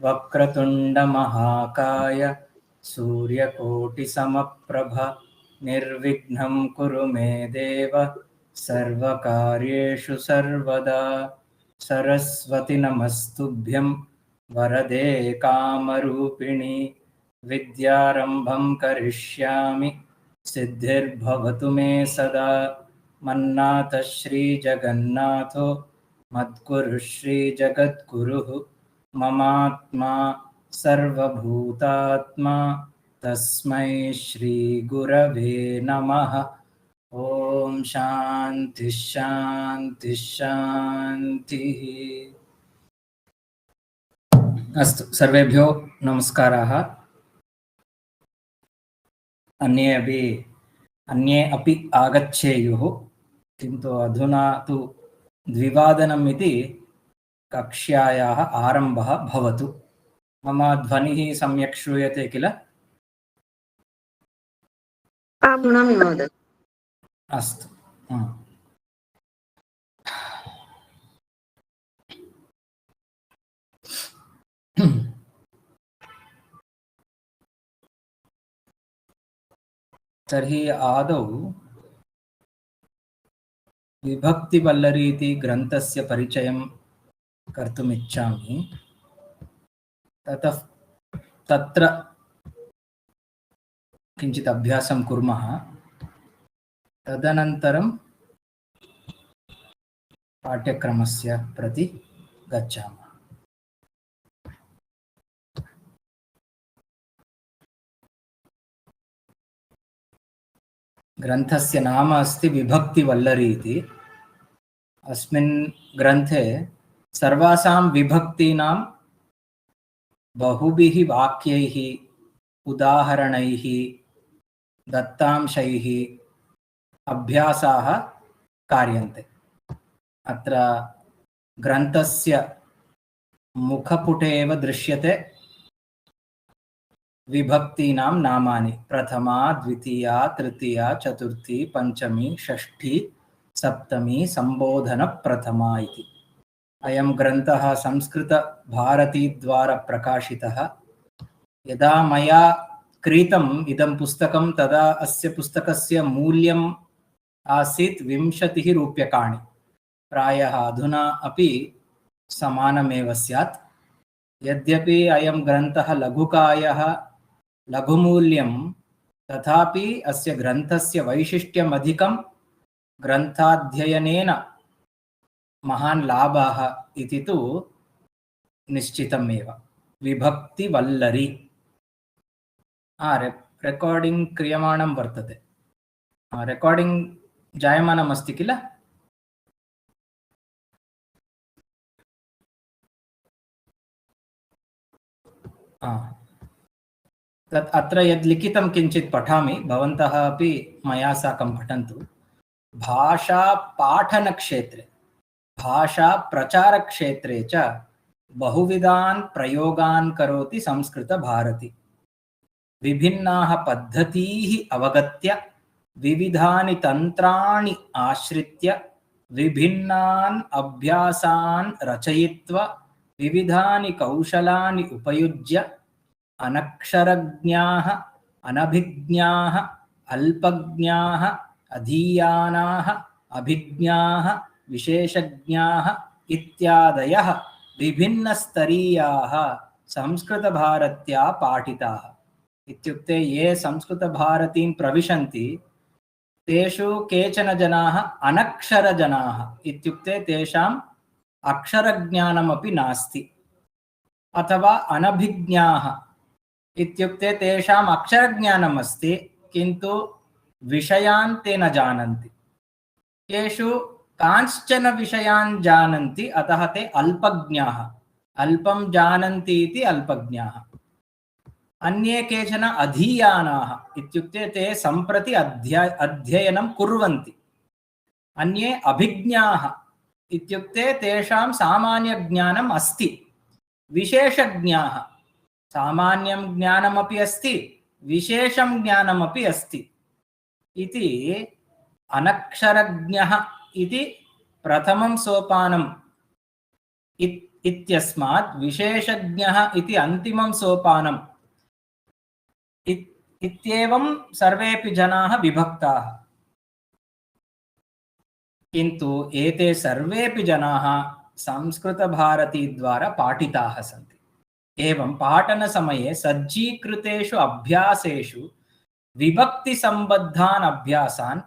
वक्रतुंड महाकाय सूर्यकोटि समप्रभ निर्विघ्नं कुरु मे देव सर्वकार्येषु सर्वदा। सरस्वती नमस्तुभ्यं वरदे कामरूपिणि विद्यारंभं करिष्यामि सिद्धिर्भवतु मे सदा। मन्नाथ श्री जगन्नाथो मद्गुरु श्री जगद्गुरुः ममात्मा सर्वभूतात्मा तस्मै श्री गुरवे नमः। ओम शांति शांति शांतिः। अस्तु, सर्वेभ्यो नमस्काराः। अन्ये अपि आगच्छेयुः, किन्तु अधुना तु 2:15 इति कक्ष्यायाः आरम्भः भवतु। मम ध्वनिः सम्यक् श्रूयते किल? अस्तु। तर्हि आदौ विभक्तिवल्लरी इति ग्रन्थस्य परिचयं कर्तुम् इच्छामि। तत्र किञ्चित् अभ्यासं कुर्मः, तदनन्तरं पाठ्यक्रमस्य प्रति गच्छामः। ग्रन्थस्य नाम अस्ति विभक्तिवल्लरी इति। अस्मिन् ग्रन्थे सर्वासां विभक्तीनां बहुभिः वाक्यैः, उदाहरणैः, दत्तांशैः अभ्यासाः कार्यन्ते। अत्र ग्रन्थस्य मुखपुटे एव दृश्यते विभक्तीनां नामानि। प्रथमा, द्वितीया, तृतीया, चतुर्थी, पंचमी, षष्ठी, सप्तमी, संबोधन प्रथमा इति। अयं ग्रन्थः संस्कृतभारतीद्वारा प्रकाशितः। यदा मया क्रीतम् इदं पुस्तकं तदा अस्य पुस्तकस्य मूल्यम् आसीत् 20 रूप्यकाणि। प्रायः अधुना अपि समानमेव स्यात्। यद्यपि अयं ग्रन्थः लघुकायः, लघुमूल्यं, तथापि अस्य ग्रन्थस्य वैशिष्ट्यम् अधिकं। ग्रन्थाध्ययनेन महान् लाभः इति तु निश्चितमेव। विभक्तिवल्लरी। रेकार्डिङ्ग् क्रियमाणं वर्तते। रेकार्डिङ्ग् जायमानमस्ति किल? अत्र यद् लिखितं किञ्चित् पठामि, भवन्तः अपि मया साकं पठन्तु। भाषापाठनक्षेत्रे, भाषाप्रचारक्षेत्रे च बहुविधान् प्रयोगान् करोति संस्कृतभारती। विभिन्नाः पद्धतीः अवगत्य, विविधानि तन्त्राणि आश्रित्य, विभिन्नान् अभ्यासान् रचयित्वा, विविधानि कौशलानि उपयुज्य अनक्षरज्ञाः, अनभिज्ञाः, अल्पज्ञाः, अधीयानाः, अभिज्ञाः, विशेषज्ञाः इत्यादयः विभिन्नस्तरीयाः संस्कृतभारत्या पाठिताः। इत्युक्ते ये संस्कृतभारतीं प्रविशन्ति तेषु केचन जनाः अनक्षरजनाः, इत्युक्ते तेषाम् अक्षरज्ञानमपि नास्ति। अथवा अनभिज्ञाः, इत्युक्ते तेषाम् अक्षरज्ञानम् अस्ति किन्तु विषयान् ते न जानन्ति। येषु कांश्चन विषयान् जानन्ति, अतः ते अल्पज्ञाः। अल्पं जानन्ति इति अल्पज्ञाः। अन्ये केचन अधीयानाः, इत्युक्ते ते सम्प्रति अध्ययनं कुर्वन्ति। अन्ये अभिज्ञाः, इत्युक्ते तेषां सामान्यज्ञानम् अस्ति। विशेषज्ञाः, सामान्यं ज्ञानमपि अस्ति, विशेषं ज्ञानमपि अस्ति इति। अनक्षरज्ञः इति प्रथमं सोपानं इत्यस्मात् विशेषज्ञः इति अन्तिमं सोपानम् इत्येवं सर्वेपि जनाः विभक्ताः। किन्तु एते सर्वेपि जनाः संस्कृतभारती द्वारा पाठिताः सन्ति। एवं पाठनसमये सज्जीकृतेषु अभ्यासेषु विभक्तिसम्बद्धान् अभ्यासान्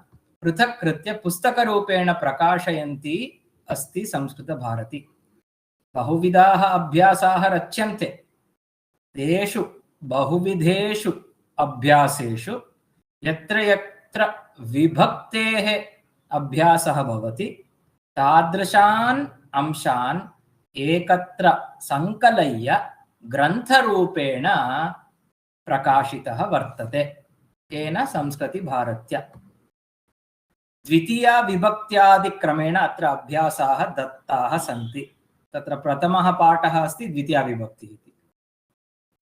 पृथक् कृत्य पुस्तकरूपेण प्रकाशयन्ती अस्ति संस्कृतभारती। बहुविधाः अभ्यासाः रच्यन्ते। तेषु बहुविधेषु अभ्यासेषु यत्र यत्र विभक्तेः अभ्यासः भवति तादृशान् अंशान् एकत्र संकलय्य ग्रन्थरूपेण प्रकाशितः वर्तते तेन संस्कृतिभारत्या। द्वितीया विभक्त्यादिक्रमेण अत्र अभ्यासाः दत्ताः सन्ति। तत्र प्रथमः पाठः अस्ति द्वितीया विभक्तिः इति।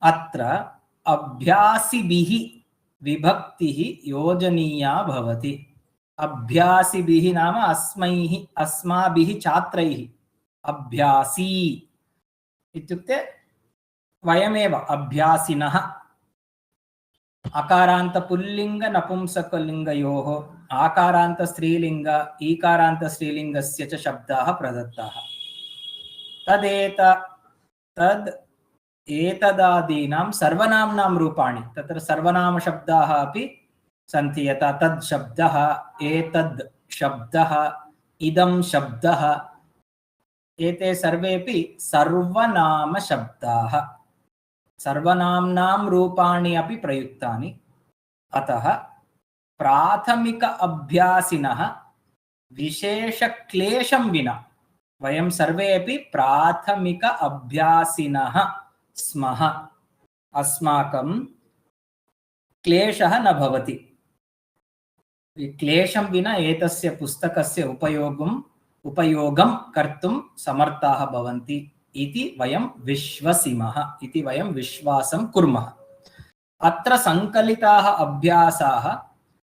अत्र अभ्यासिभिः विभक्तिः योजनीया भवति। अभ्यासिभिः नाम अस्मैः अस्माभिः छात्रैः। अभ्यासी इत्युक्ते वयमेव अभ्यासिनः। अकारान्त पुल्लिंग नपुंसकलिंगयोः आकारान्त स्त्रीलिंग ईकारान्त स्त्रीलिंगस्य च शब्दाः प्रदत्ताः। तद् एतदादीनां सर्वनाम्नां रूपाणि तत्र सर्वनाम शब्दाः अपि सन्ति। यथा तद् शब्दः, एतद् शब्दः, इदं शब्दः, एते सर्वेपि सर्वनाम शब्दाः। सर्वनाम्नां रूपाणि अपि प्रयुक्तानि। अतः प्राथमिक अभ्यासिनः विशेषक्लेशं विना वयं सर्वे अपि प्राथमिक अभ्यासिनः स्मः। अस्माकं क्लेशः न भवति। क्लेशं विना एतस्य पुस्तकस्य उपयोगं कर्तुं समर्थाः भवन्ति इति वयं विश्वसिमः, इति वयं विश्वासं कुर्मः। अत्र संकलिताः अभ्यासाः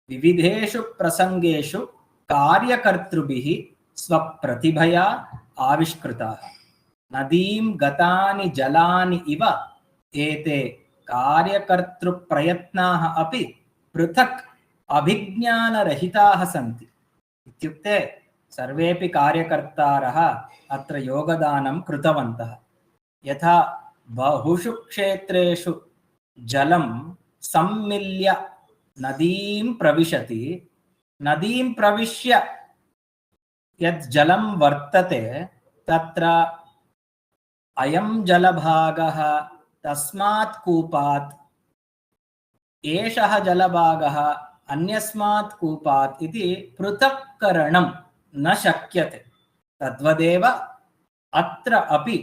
विविधेषु प्रसंगेषु कार्यकर्तृभिः स्वप्रतिभया आविष्कृताः। नदीं गतानि जलानि इव एते कार्यकर्तृप्रयत्नाः अपि पृथक् अभिज्ञानरहिताः सन्ति। इत्युक्ते सर्वेपि कार्यकर्तारः अत्र योगदानं कृतवन्तः। यथा बहुषु क्षेत्रेषु जलं सम्मिल्य नदीं प्रविशति, नदीं प्रविश्य यत् जलं वर्तते तत्र अयं जलभागः तस्मात् कूपात्, एषः जलभागः अन्यस्मात् कूपात् इति पृथक्करणं न शक्यते। तद्वदेव अत्र अपि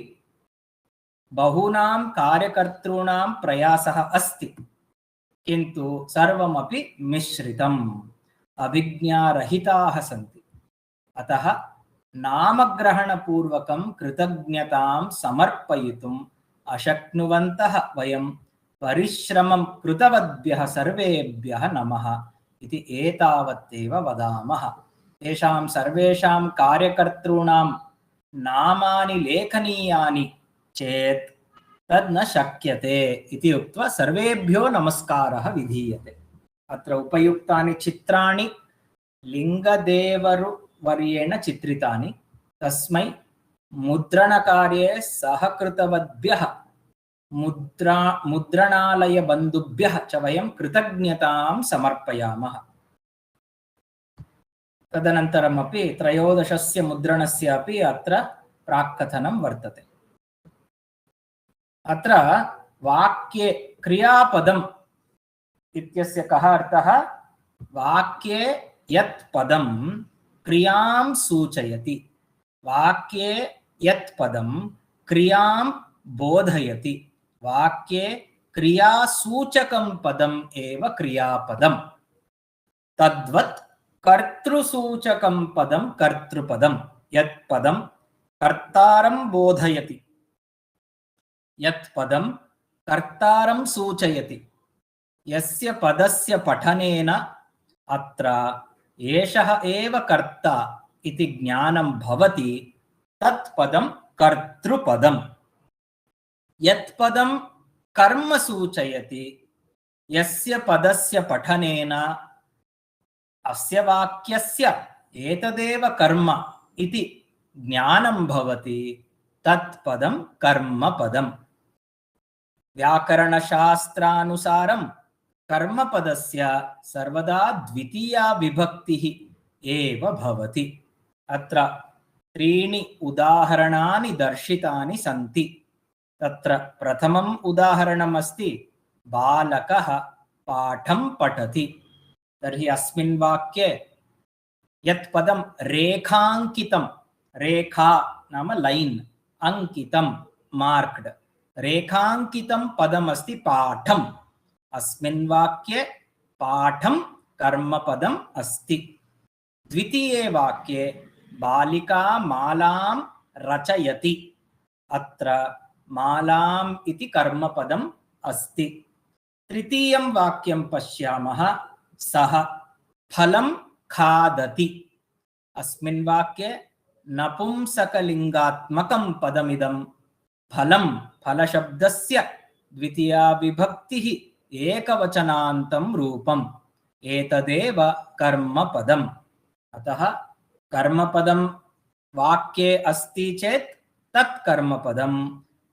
बहूनां कार्यकर्तॄणां प्रयासः अस्ति, किन्तु सर्वमपि मिश्रितम्, अभिज्ञारहिताः सन्ति। अतः नामग्रहणपूर्वकं कृतज्ञतां समर्पयितुम् अशक्नुवन्तः वयं परिश्रमं कृतवद्भ्यः सर्वेभ्यः नमः इति एतावत्तेव वदामः। तेषां सर्वेषां कार्यकर्तॄणां नामानि लेखनीयानि चेत् तद् न शक्यते इति उक्त्वा सर्वेभ्यो नमस्कारः विधीयते। अत्र उपयुक्तानि चित्राणि लिङ्गदेवरुवर्येण चित्रितानि। तस्मै मुद्रणकार्ये सहकृतवद्भ्यः मुद्रणालयबन्धुभ्यः च वयं कृतज्ञतां समर्पयामः। तदनन्तरमपि त्रयोदशस्य मुद्रणस्य अपि अत्र प्राक्कथनं वर्तते। अत्र वाक्ये क्रियापदम् इत्यस्य कः अर्थः? वाक्ये यत् पदं क्रियां सूचयति, वाक्ये यत् पदं क्रियां बोधयति, वाक्ये क्रियासूचकं पदम् एव क्रियापदम्। तद्वत् कर्तृसूचकं पदं कर्तृपदं। यत् पदं कर्तारं बोधयति, यत् पदं कर्तारं सूचयति, यस्य पदस्य पठनेन अत्र एषः एव कर्ता इति ज्ञानं भवति, तत् पदं कर्तृपदम्। यत् पदं कर्म सूचयति, यस्य पदस्य पठनेन अस्य वाक्यस्य एतदेव कर्म इति ज्ञानं भवति, तत् पदं कर्मपदम्। व्याकरणशास्त्रानुसारं कर्मपदस्य सर्वदा द्वितीया विभक्तिः एव भवति। अत्र त्रीणि उदाहरणानि दर्शितानि सन्ति। तत्र प्रथमम् उदाहरणम् अस्ति बालकः पाठं पठति। तर्हि अस्मिन् वाक्ये यत् पदं रेखाङ्कितं, रेखा नाम लैन्, अंकितं मार्क्ड, रेखाङ्कितं पदमस्ति पाठम्। अस्मिन् वाक्ये पाठं कर्मपदम् अस्ति। द्वितीये वाक्ये बालिका मालां रचयति, अत्र मालाम् इति कर्मपदम् अस्ति। तृतीयं वाक्यं पश्यामः, सः फलं खादति। अस्मिन् वाक्ये नपुंसकलिङ्गात्मकं पदमिदं फलं, फलशब्दस्य द्वितीया विभक्तिः एकवचनान्तं रूपम्, एतदेव कर्मपदम्। अतः कर्मपदं वाक्ये अस्ति चेत् तत् कर्मपदं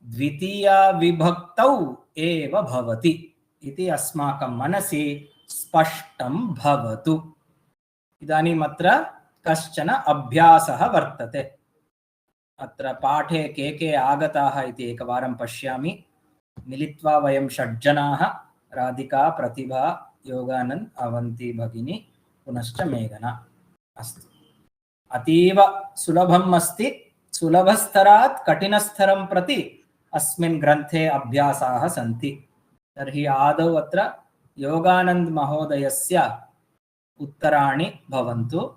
द्वितीया विभक्तौ एव भवति इति अस्माकं मनसि स्पष्टं भवतु। इदानीम् अत्र कश्चन अभ्यासः वर्तते। अत्र पाठे के आगताः इति एकवारं पश्यामि। मिलित्वा वयं 6 जनाः, राधिका, प्रतिभा, योगानंद, अवंती भगिनी, पुनश्च मेघना। अस्तु, अतीव सुलभम् अस्ति। सुलभस्तरात् कठिनस्तरं प्रति अस्मिन् ग्रन्थे अभ्यासाः सन्ति। तर्हि आदौ अत्र योगानंद महोदयस्य उत्तराणि भवन्तु।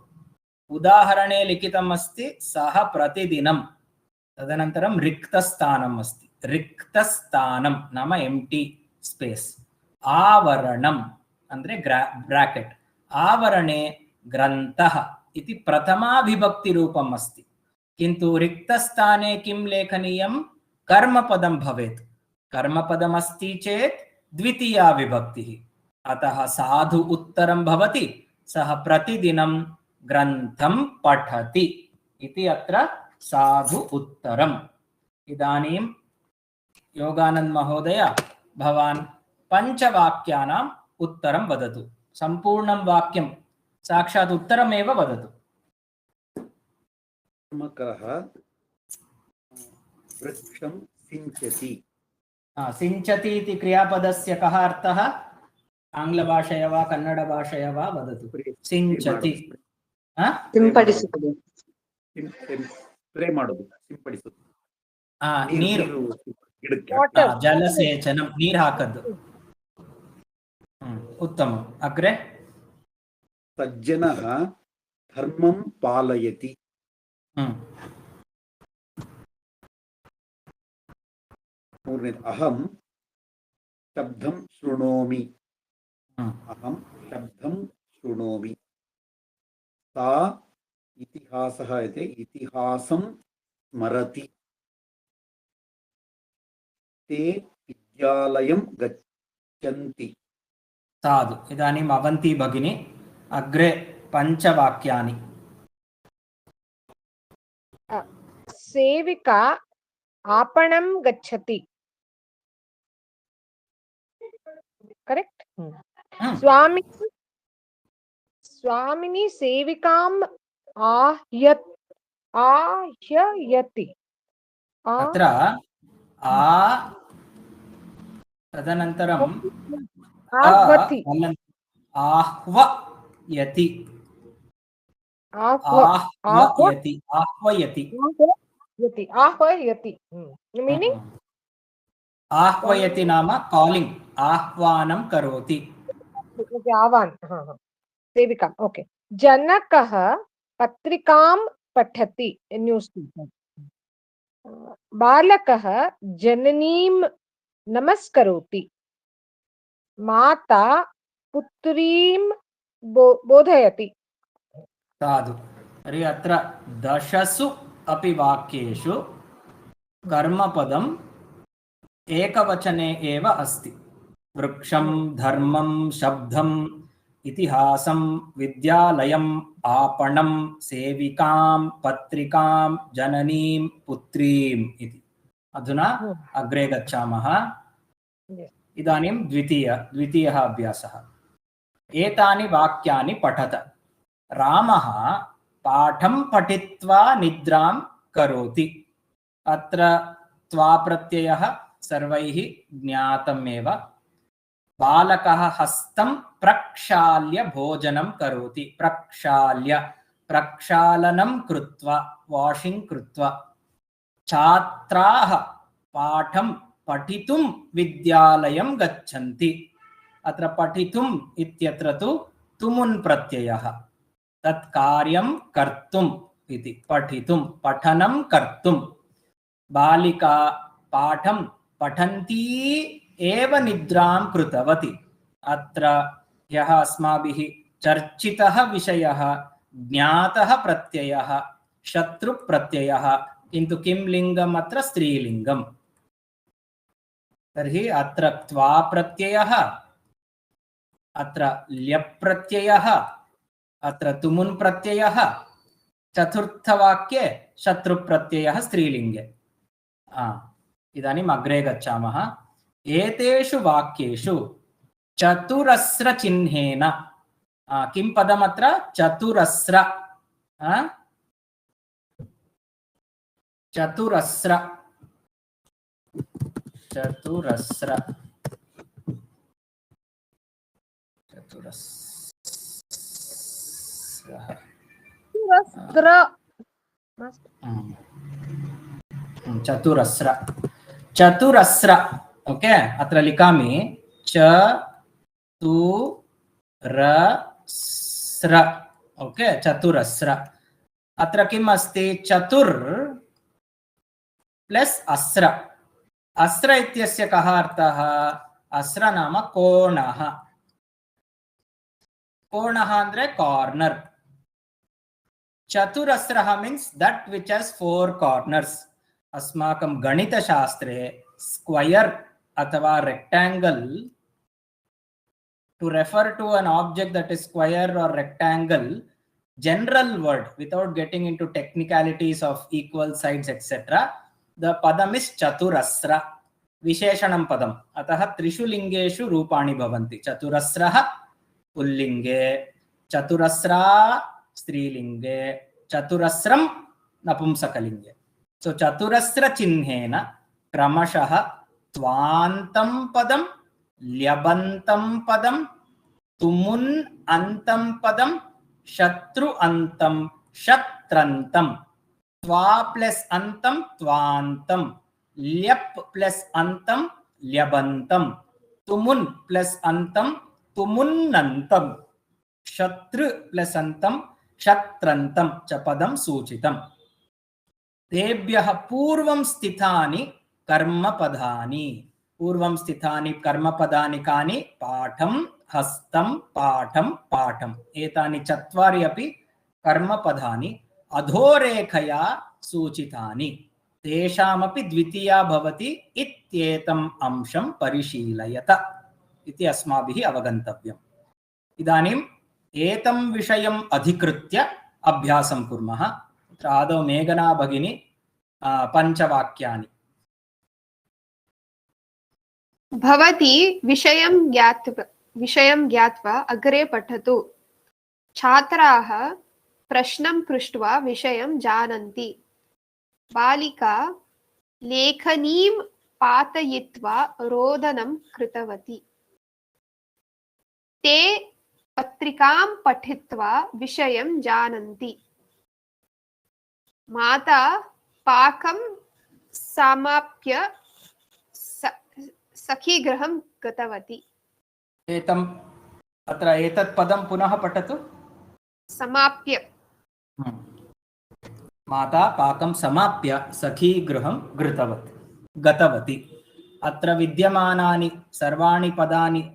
उदाहरणे लिखितम् अस्ति सः प्रतिदिनं, तदनन्तरं रिक्तस्थानम् अस्ति। रिक्तस्थानं नाम एम्प्टी स्पेस्, आवरणम् ಅಂದ್ರೆ ब्राकेट्, आवरणे ग्रन्थः इति प्रथमा विभक्ति रूपम् अस्ति। किन्तु रिक्तस्थाने किं लेखनीयं? कर्मपदं भवेत्। कर्मपदम् अस्ति चेत् द्वितीया विभक्तिः। अतः साधु उत्तरं भवति सः प्रतिदिनं ग्रन्थं पठति इति अत्र साधु उत्तरम्। इदानीं योगानंद महोदय, भवान् पञ्चवाक्यानाम् उत्तरं वदतु। सम्पूर्णं वाक्यं साक्षात् उत्तरमेव वदतु। कर्मकः वृक्षं सिञ्चति। सिञ्चति इति क्रियापदस्य कः अर्थः? आङ्ग्लभाषया वा कन्नडभाषया वा वदतु। सिञ्चति ಸಿಂಪಡಿಸುವುದು, ಸ್ಪ್ರೇ ಮಾಡೋದು, ಸಿಂಪಡಿಸುವುದು, ನೀರು, ಜಲಸೇಚನಂ, ನೀರು ಹಾಕದ್ದು। उत्तमम्। अग्रे सज्जनः धर्मं पालयति। अहं शब्दं शृणोमि। अहं शब्दं शृणोमि। सा इतिहासः इति इतिहासं स्मरति। ते विद्यालयं गच्छन्ति। साधु। इदानीम् अवंती भगिनी, अग्रे पञ्चवाक्यानि। सेविका आपणं गच्छति। करेक्ट। स्वामिनी सेविकाम् आह्वयति। अत्र तदनन्तरं आह्वति, आह्वयति, आह्वयति, आह्वयति, आह्वयति। मीनिंग आह्वयति नाम कॉलिंग, आह्वानं करोति। आह्वान, सेविका। ओके। जनकः पत्रिकां पठति, न्यूज़ पेपर। बालकः जननीं नमस्करोति। माता पुत्रीं बोधयति। साधु। तर्हि अत्र 10 अपि वाक्येषु कर्मपदम् एकवचने एव अस्ति। वृक्षं, धर्मं, शब्दम्, इतिहासं, विद्यालयम्, आपणं, सेविकां, पत्रिकां, जननीं, पुत्रीम् इति। अधुना अग्रे गच्छामः। इदानीं द्वितीयः अभ्यासः। एतानि वाक्यानि पठत। रामः पाठं पठित्वा निद्रां करोति। अत्र त्वा प्रत्ययः सर्वैः ज्ञातमेव। बालकः हस्तं प्रक्षाल्य भोजनं करोति। प्रक्षाल्य, प्रक्षालनं कृत्वा, वाशिंग कृत्वा। छात्राः पाठं पठितुं विद्यालयं गच्छन्ति। अत्र पठितुम् इत्यत्र तु तुमुन् प्रत्ययः। तत् कार्यं कर्तुम् इति। पठितुं, पठनं कर्तुं। बालिका पाठं पठन्ती एव निद्रां कृतवती। अत्र यः अस्माभिः चर्चितः विषयः ज्ञातः प्रत्ययः शत्रुप्रत्ययः, किन्तु किं लिङ्गम् अत्र स्त्रीलिङ्गम्। तर्हि अत्र त्वा प्रत्ययः, अत्र ल्यप् प्रत्ययः, अत्र तुमुन् प्रत्ययः, चतुर्थवाक्ये शत्रुप्रत्ययः स्त्रीलिङ्गे। इदानीम् अग्रे गच्छामः। एतेषु वाक्येषु चतुरस्रचिह्नेन, किं पदमत्र? चतुरस्र। चतुरस्र, चतुरस्र, चतुरस्र, चतुरस्र। ओके, अत्र लिखामि चतुरस्र। ओके, चतुरस्र। अत्र किम् अस्ति? चतुर् प्लस अस्र। अस्र इत्यस्य कः अर्थः? अस्र नाम कोणः। कोणः ಅಂದ್ರೆ कार्नर। चतुरस्रः means that which has 4 corners. अस्माकं गणितशास्त्रे स्क्वायर अथवा rectangle, to refer to an object that is square or rectangle, general word without getting into technicalities of equal sides etc, the padam is chaturasra, विशेषणं पदम्। अतः त्रिषु लिङ्गेषु रूपाणि भवन्ति। चतुरस्रः पुल्लिङ्गे, चतुरस्रा स्त्रीलिङ्गे, चतुरस्रं नपुंसकलिङ्गे। सो चतुरस्र चिह्नेन क्रमशः त्वान्तं पदं, ल्यबन्तं पदं, तुमुन् अन्तं पदं, शत्रु अन्तं, शत्रन्तं, त्वा प्लस अन्तं त्वान्तं, ल्यप् प्लस अन्तं ल्यबन्तं, तुमुन् प्लस अन्तं तुमुन्नन्तं, शत्रु प्लस अन्तं शत्रन्तं च पदं सूचितम्। तेभ्यः पूर्वं स्थितानि कर्मपदानि। पूर्वं स्थितानि कर्मपदानि कानि? पाठं, हस्तं, पाठं, पाठम्। एतानि चत्वारि अपि कर्मपदानि अधोरेखया सूचितानि। तेषामपि द्वितीया भवति इत्येतम् अंशं परिशीलयत इति अस्माभिः अवगन्तव्यम्। इदानीम् एतं विषयम् अधिकृत्य अभ्यासं कुर्मः। आदौ मेघना भगिनी पञ्चवाक्यानि। भवती विषयं ज्ञात्वा अग्रे पठतु। छात्राः प्रश्नं पृष्ट्वा विषयं जानन्ति। बालिका लेखनीं पातयित्वा रोदनं कृतवती। ते पत्रिकां पठित्वा विषयं जानन्ति। माता पाकं समाप्य सखीगृहं गतवती। अत्र एतत् पदं पुनः पठतु। समाप्य। माता पाकं समाप्य सखीगृहं गतवती। अत्र विद्यमानानि सर्वाणि पदानि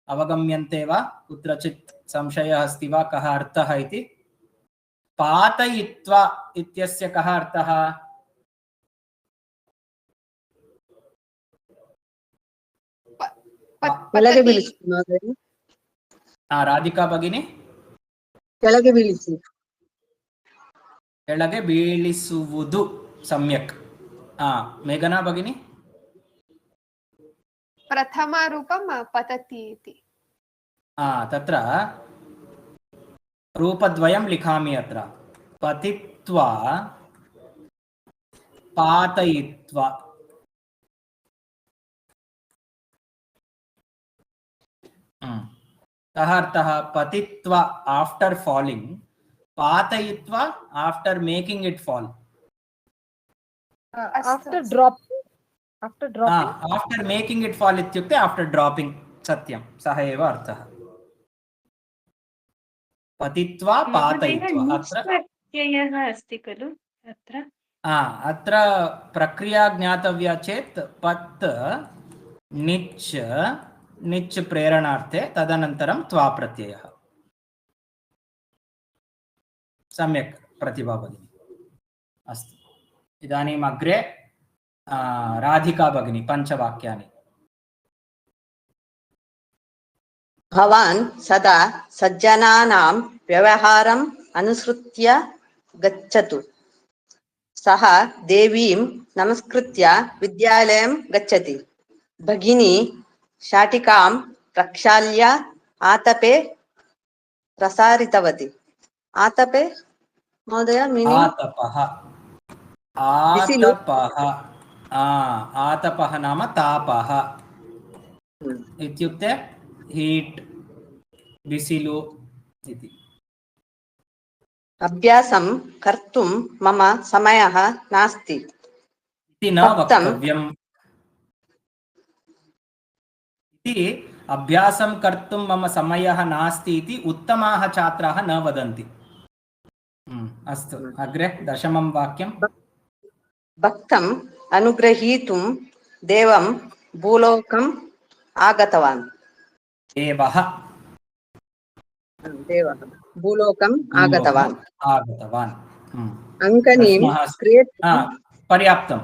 अवगम्यन्ते वा? कुत्रचित् संशयः अस्ति वा कः अर्थः इति? पातयित्वा इत्यस्य कः अर्थः? ಕೆಳಗೆ पतति ಬೀಳಿಸಿ ಮಹೋದಯ, ರಾಧಿಕಾ ಭಗಿನಿ ಕೆಳಗೆ ಬೀಳಿಸಿ. ಕೆಳಗೆ ಬೀಳಿಸುವುದು ಸಮ್ಯಕ್. ಮೇಘನಾ ಭಗಿನಿ प्रथमरूपं पतति इति. तत्र रूपद्वयं लिखामि अत्र. पतित्वा पातयित्वा. कः अर्थः? पतित्वा आफ्टर फॉलिंग, पातयित्वा after making it fall. After dropping, after dropping, after making it fall इत्युक्ते आफ्टर ड्रॉपिंग. सत्यं, सः एव अर्थः. पतित्वा पातयित्वा. प्रत्ययः अस्ति खलु अत्र? अत्र प्रक्रिया ज्ञातव्या चेत् पत् निच् निच् प्रेरणार्थे, तदनन्तरं त्वा प्रत्ययः. सम्यक् प्रतिभा भगिनी. अस्तु, इदानीम् अग्रे राधिका भगिनी पञ्चवाक्यानि. भवान् सदा सज्जनानां व्यवहारम् अनुसृत्य गच्छतु. सः देवीं नमस्कृत्य विद्यालयं गच्छति. भगिनी शाटिकां प्रक्षाल्य आतपे प्रसारितवती. आतपे महोदय मीनिंग? आतपः. आतपः. आतपः नाम तापः इत्युक्ते हीट्, बिसिलु इति. अभ्यासं कर्तुं मम समयः नास्ति इति न वक्तव्यम्. इति अभ्यासं कर्तुं मम समयः नास्ति इति उत्तमाः छात्राः न वदन्ति. अस्तु, अग्रे दशमं वाक्यं. भक्तम् अनुग्रहीतुं देवं भूलोकम् आगतवान्. देवः. देवः भूलोकम् आगतवान्. अङ्कनीं क्रेतुं पर्याप्तं.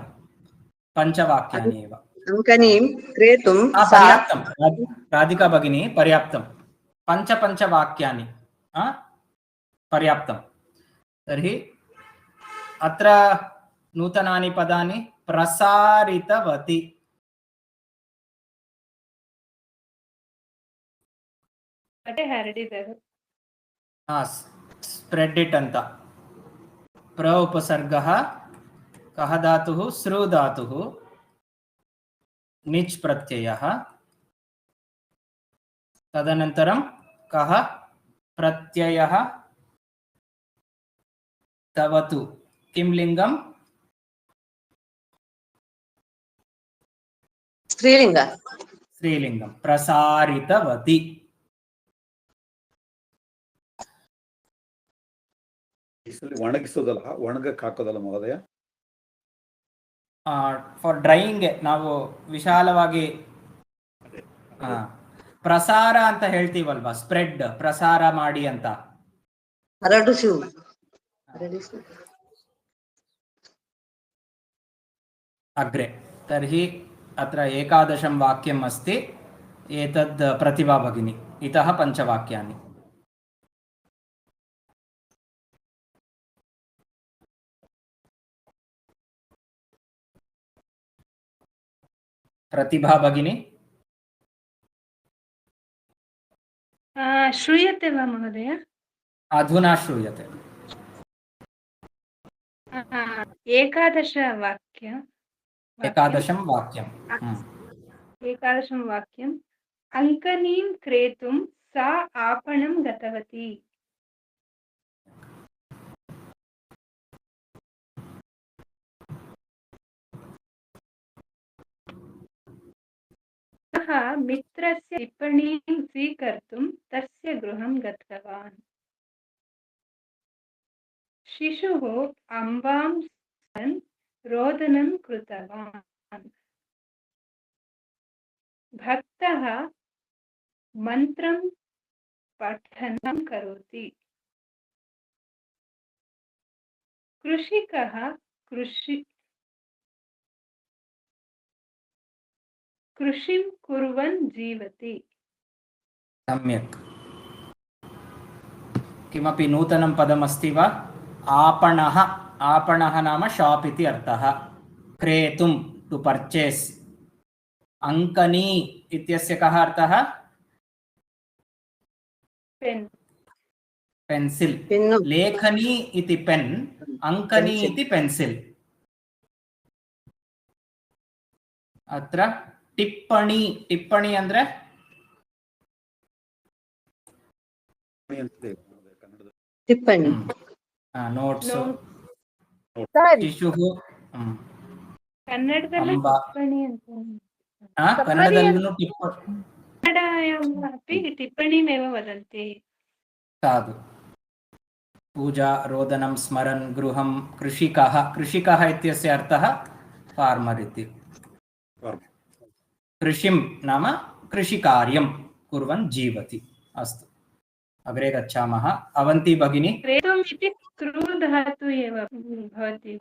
पञ्चवाक्यानि एव. अङ्कनीं क्रेतुं पर्याप्तं. राधिका भगिनी पर्याप्तं. पञ्चवाक्यानि पर्याप्तं. तर्हि अत्र नूतनानि पदानि. प्रसारितवती. हरडिದರು. स्प्रेड् इट् अंत. प्र उपसर्गः, कः धातुः? सृ धातुः, निच् प्रत्ययः, तदनन्तरं कः प्रत्ययः? तवतु. किं लिङ्गं? स्त्रीलिंग. स्त्रीलिङ्गं. प्रसारितवती. ಒಣಗಿಸೋದಲ್ಲ, ಒಣಗಕ್ಕೆ ಹಾಕೋದಲ್ಲ ಮಹೋದಯ. ಫಾರ್ ಡ್ರೈಯಿಂಗ್ ನಾವು ವಿಶಾಲವಾಗಿ ಪ್ರಸಾರ ಅಂತ ಹೇಳ್ತೀವಲ್ವಾ, ಸ್ಪ್ರೆಡ್, ಪ್ರಸಾರ ಮಾಡಿ ಅಂತ. ಹರಡಿಸು. अग्रे. तर्हि अत्र 11 वाक्यम् अस्ति. एतद् प्रतिभा भगिनी. इतः पञ्चवाक्यानि. प्रतिभा भगिनी. श्रूयते वा महोदय? अधुना श्रूयते. 11 वाक्यम्. 11 वाक्यम्. अङ्कनीं क्रेतुं सा आपणं गतवती. सः मित्रस्य टिप्पणीं स्वीकर्तुं तस्य गृहं गतवान्. शिशुः अम्बां सन् रोदनं कृतवान्. भक्तः मन्त्रं पठनं करोति. कृषिकः कृषिं कुर्वन् जीवति। सम्यक्। किमपि नूतनं पदमस्ति वा? आपणः। आपणः नाम शाप् इति अर्थः। क्रेतुं टु पर्चेस्। अङ्कनी इत्यस्य कः अर्थः? पेन्। पेन्सिल्। पेन्नु लेखनी इति पेन्, अङ्कनी पेन्सिल् इति पेन्सिल्। अत्र टिप्पणी। टिप्पणी ಅಂದ್ರೆ टिप्पणी ನೋಟ್ಸ್ ಸರಿ ಶಿಶುಃ ಕನ್ನಡದಲ್ಲಿ ಅಂಬ ಟಿಪ್ಪಣಿ ಅಂತ ಕನ್ನಡದಲ್ಲೂ ಟಿಪ್ಪಣಿ कन्नडायाम् अपि टिप्पणीमेव वदन्ति। साधु। पूजा रोदनं स्मरन् गृहं कृषिकः। कृषिकः इत्यस्य अर्थः फार्मर् इति। कृषिं नाम कृषिकार्यं कुर्वन् जीवति। अस्तु, अग्रे गच्छामः। अवन्ती भगिनी। क्रेतुम् इति कृ धातु एव भवति।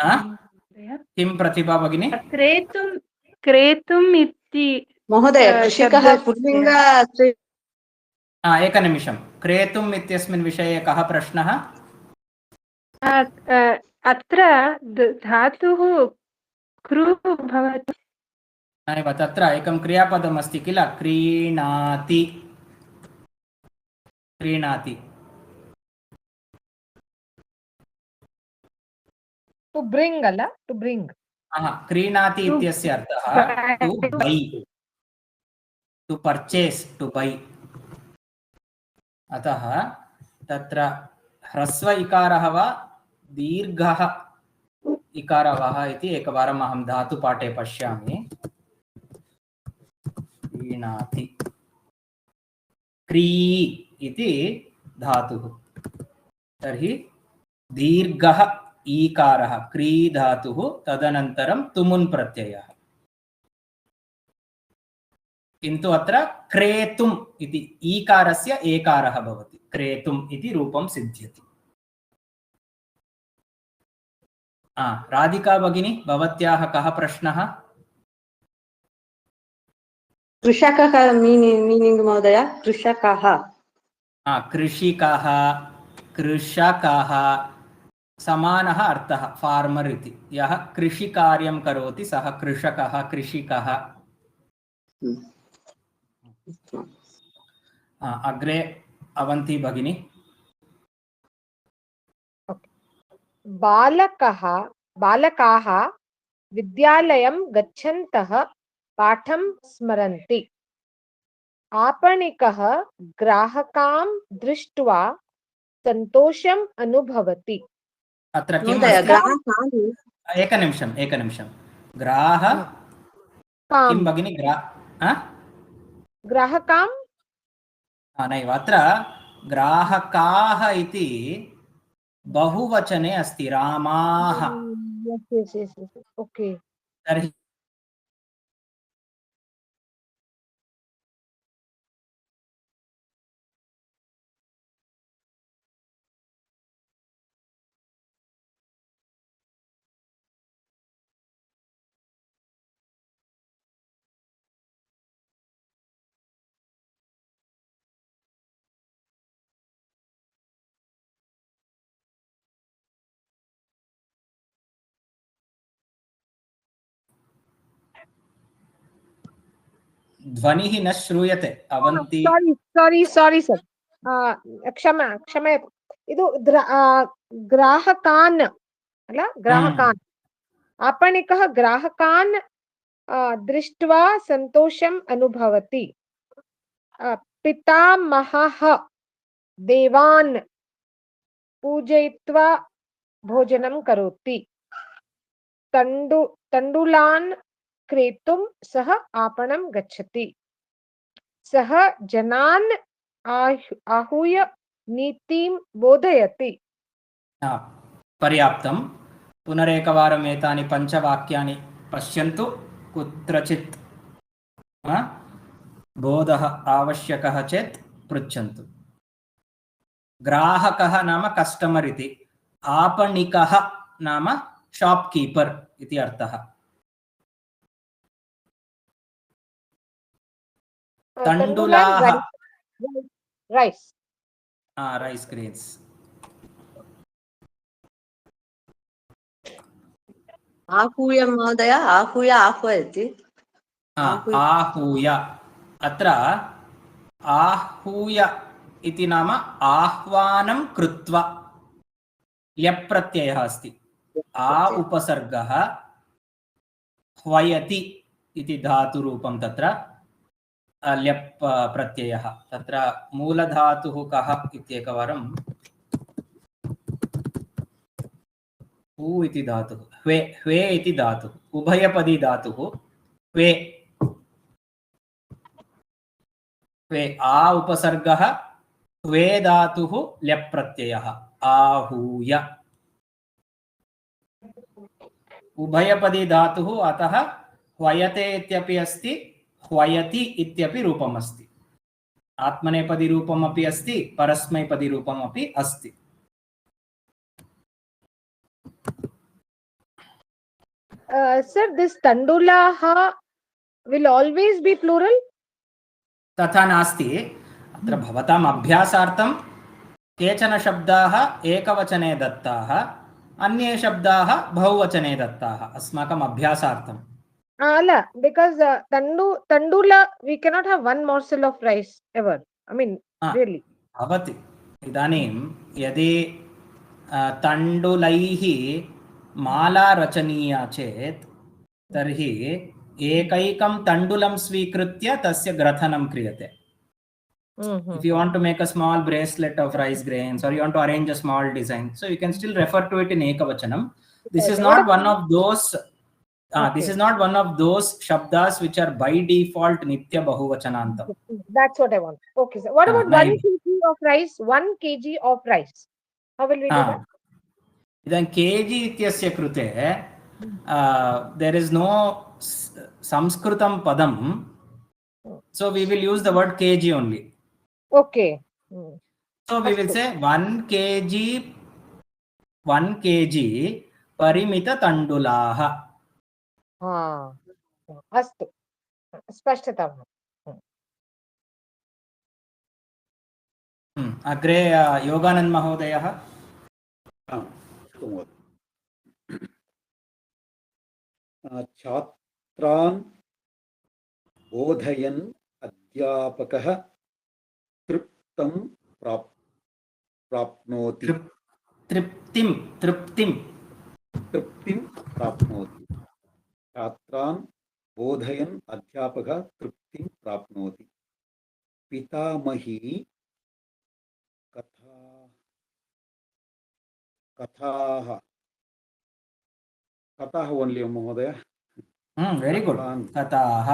किं प्रतिभा भगिनी? क्रेतुम् इति महोदय कृषिकः पुल्लिङ्ग एकनिमिषं। क्रेतुम् इत्यस्मिन् विषये कः प्रश्नः? अत्र धातुः कृ भवति। नैव, तत्र एकं क्रियापदमस्ति किल, क्रीणाति। क्रीणाति ಟು ಬ್ರಿಂಗ್ ಅಲ್ಲ, ಟು ಬ್ರಿಂಗ್. क्रीणाति इत्यस्य अर्थः to buy, to purchase, to buy. अतः तत्र ह्रस्व इकारः वा दीर्घः इकारः वा इति एकवारम् अहं धातुपाठे पश्यामि। क्रीणाति, क्री इति धातुः, तर्हि दीर्घः ईकारः क्री धातुः, तदनन्तरं तुमुन् प्रत्ययः। किन्तु अत्र क्रेतुम् इति ईकारस्य एकारः भवति, क्रेतुम् इति रूपं सिद्ध्यति। राधिका भगिनी, भवत्याः कः प्रश्नः? कृषकः मीनिङ्ग् महोदय? कृषकः कृषिकः, कृषकः समानः अर्थः, फार्मर् इति। यः कृषिकार्यं करोति सः कृषकः, कृषिकः। अग्रे अवन्ती भगिनी। बालकाः विद्यालयं गच्छन्तः पाठं स्मरन्ति। आपणिकः ग्राहकां दृष्ट्वा सन्तोषम् अनुभवति। अत्र किम् अस्ति? एकनिमिषं। किं भगिनी? ग्राहकां नैव, अत्र ग्राहकाः इति बहुवचने अस्ति, रामाः। ओके। तर्हि ध्वनिः न श्रूयते। अवन्ती। ಸಾರಿ ಸರ್, ಕ್ಷಮೆ. ಇದು ಗ್ರಾಹಕಾನ್ ಅಲ್ಲ, ಗ್ರಾಹಕಾನ್. आपणिकः ग्राहकान् दृष्ट्वा सन्तोषम् अनुभवति। पितामहः देवान् पूजयित्वा भोजनं करोति। तण्डुलान् क्रेतुं सः आपणं गच्छति। सः जनान् आहूय नीतिं बोधयति। पर्याप्तं। पुनरेकवारम् एतानि पञ्चवाक्यानि पश्यन्तु। कुत्रचित् बोधः आवश्यकः चेत् पृच्छन्तु। ग्राहकः नाम कस्टमर् इति, आपणिकः नाम शॉपकीपर इति अर्थः। तण्डुलाः rice. रैस् ग्रेन्स् आहूय महोदय आहूय आह्वयति आहूय अत्र आहूय इति नाम आह्वानं कृत्वा ल्यप् प्रत्ययः अस्ति आ उपसर्गः ह्वयति इति धातुरूपं तत्र ल्यप् प्रत्ययः तत्र मूलधातुः कः इत्येकवारं हू इति धातुः ह्वे ह्वे इति धातुः उभयपदी धातुः ह्वे ह्वे आ उपसर्गः ह्वे धातुः ल्यप् प्रत्ययः आहूय उभयपदी धातुः अतः ह्वयते इत्यपि अस्ति ह्वयति इत्यपि रूपम् अस्ति आत्मनेपदी रूपम् अपि अस्ति परस्मैपदी रूपम् अपि अस्ति Sir, this tandulaha will always be plural? तथा नास्ति अत्र भवताम् अभ्यासार्थं केचन शब्दाः एकवचने दत्ताः अन्ये शब्दाः बहुवचने दत्ताः अस्माकम् अभ्यासार्थम् Ala, because tandula, we cannot have one morsel of rice ever. I mean, really. भवति इदानीं यदि तण्डुलैः माला रचनीया चेत् तर्हि एकैकं तण्डुलं स्वीकृत्य तस्य ग्रथनं क्रियते. If you want to make a small bracelet of rice grains or you want to arrange a small design, so you can still refer to it in ekavachanam. This is not one of those this is not one of those shabdas which are by default nitya bahuvachanantam. That's what I want. Okay, sir. What about 1 kg of rice? 1 kg of rice. How will we do that? Then kg ityasya krute there is no Sanskritam padam, so we will use the word kg only. Okay. So we will say 1 kg parimita tandulaha. अस्तु स्पष्टता अग्रे योगानंद महोदयः छात्रान् बोधयन् अध्यापकः तृप्तं प्राप्नोति तृप्तिं प्राप्नोति छात्रान् बोधयन् अध्यापकः तृप्तिं प्राप्नोति पितामही कथाः ओन्ली महोदय वेरी गुड कथाः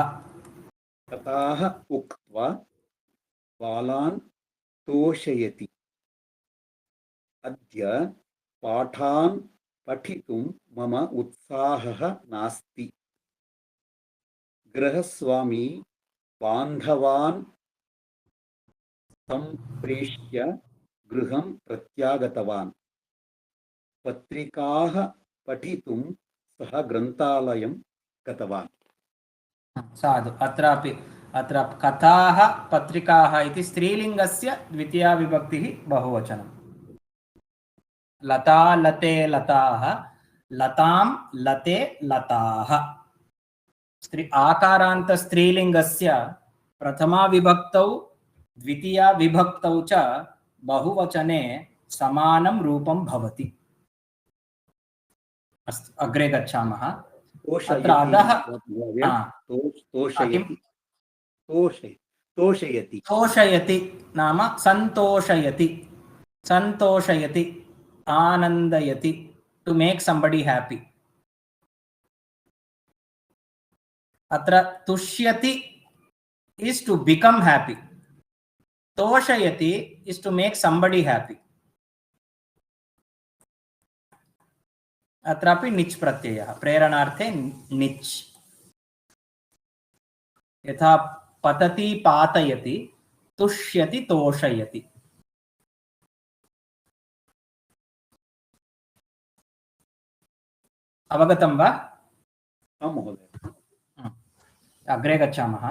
उक्त्वा बालान् तोषयति अद्य पाठान् पठितुं मम उत्साहः नास्ति गृहस्वामी बान्धवान् सम्प्रेष्य गृहं प्रत्यागतवान् पत्रिकाः पठितुं सः ग्रन्थालयं गतवान् साधु अत्र कथाः पत्रिकाः इति स्त्रीलिङ्गस्य द्वितीया विभक्तिः बहुवचनं लता लते लताः लतां लते लताः आकारान्त स्त्रीलिङ्गस्य प्रथमा विभक्तौ द्वितीया विभक्तौ च बहुवचने समानं रूपं भवति अस्तु अग्रे गच्छामः अत्र अधः तोषयति नाम संतोषयति आनन्दयति to make somebody happy अत्र तुष्यति is to become happy toshayati is to make somebody happy अत्रापि निच् प्रत्ययः प्रेरणार्थे निच् यथा पतति पातयति तुष्यति तोषयति अवगतं वा महोदय अग्रे गच्छामः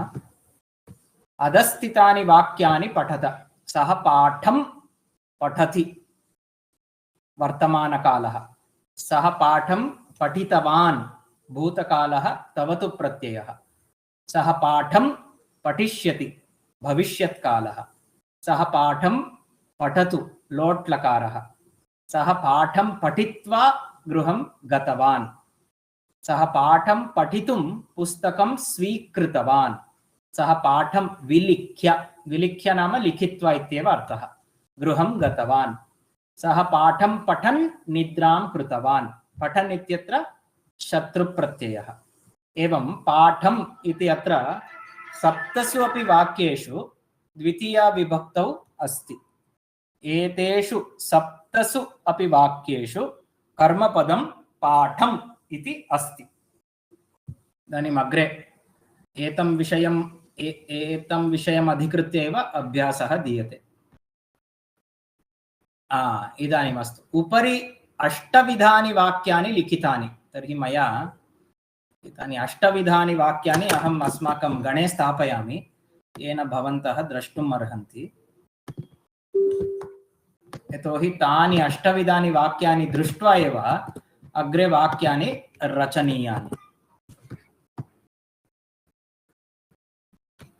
अधस्थितानि वाक्यानि पठत सः पाठं पठति वर्तमानकालः सः पाठं पठितवान् भूतकालः तवतु प्रत्ययः सः पाठं पठिष्यति भविष्यत्कालः सः पाठं पठतु लोट्लकारः सः पाठं पठित्वा गृहं गतवान् सः पाठं पठितुं पुस्तकं स्वीकृतवान् सः पाठं विलिख्य नाम लिखित्वा इत्येव अर्थः गृहं गतवान् सः पाठं पठन् निद्रां कृतवान् पठन् इत्यत्र शत्रुप्रत्ययः एवं पाठम् इति अत्र सप्तसु अपि वाक्येषु द्वितीया विभक्तौ अस्ति एतेषु सप्तसु अपि वाक्येषु कर्मपदं पाठम् इति अस्ति इदानीम् अग्रे एतं विषयम् अधिकृत्य एव अभ्यासः दीयते इदानीम् अस्तु उपरि अष्टविधानि वाक्यानि लिखितानि तर्हि मया एतानि अष्टविधानि वाक्यानि अहम् अस्माकं गणे स्थापयामि येन भवन्तः द्रष्टुम् अर्हन्ति यतोहि तानि अष्टविधानि वाक्यानि दृष्ट्वा एव अग्रे वाक्यानि रचनीयानि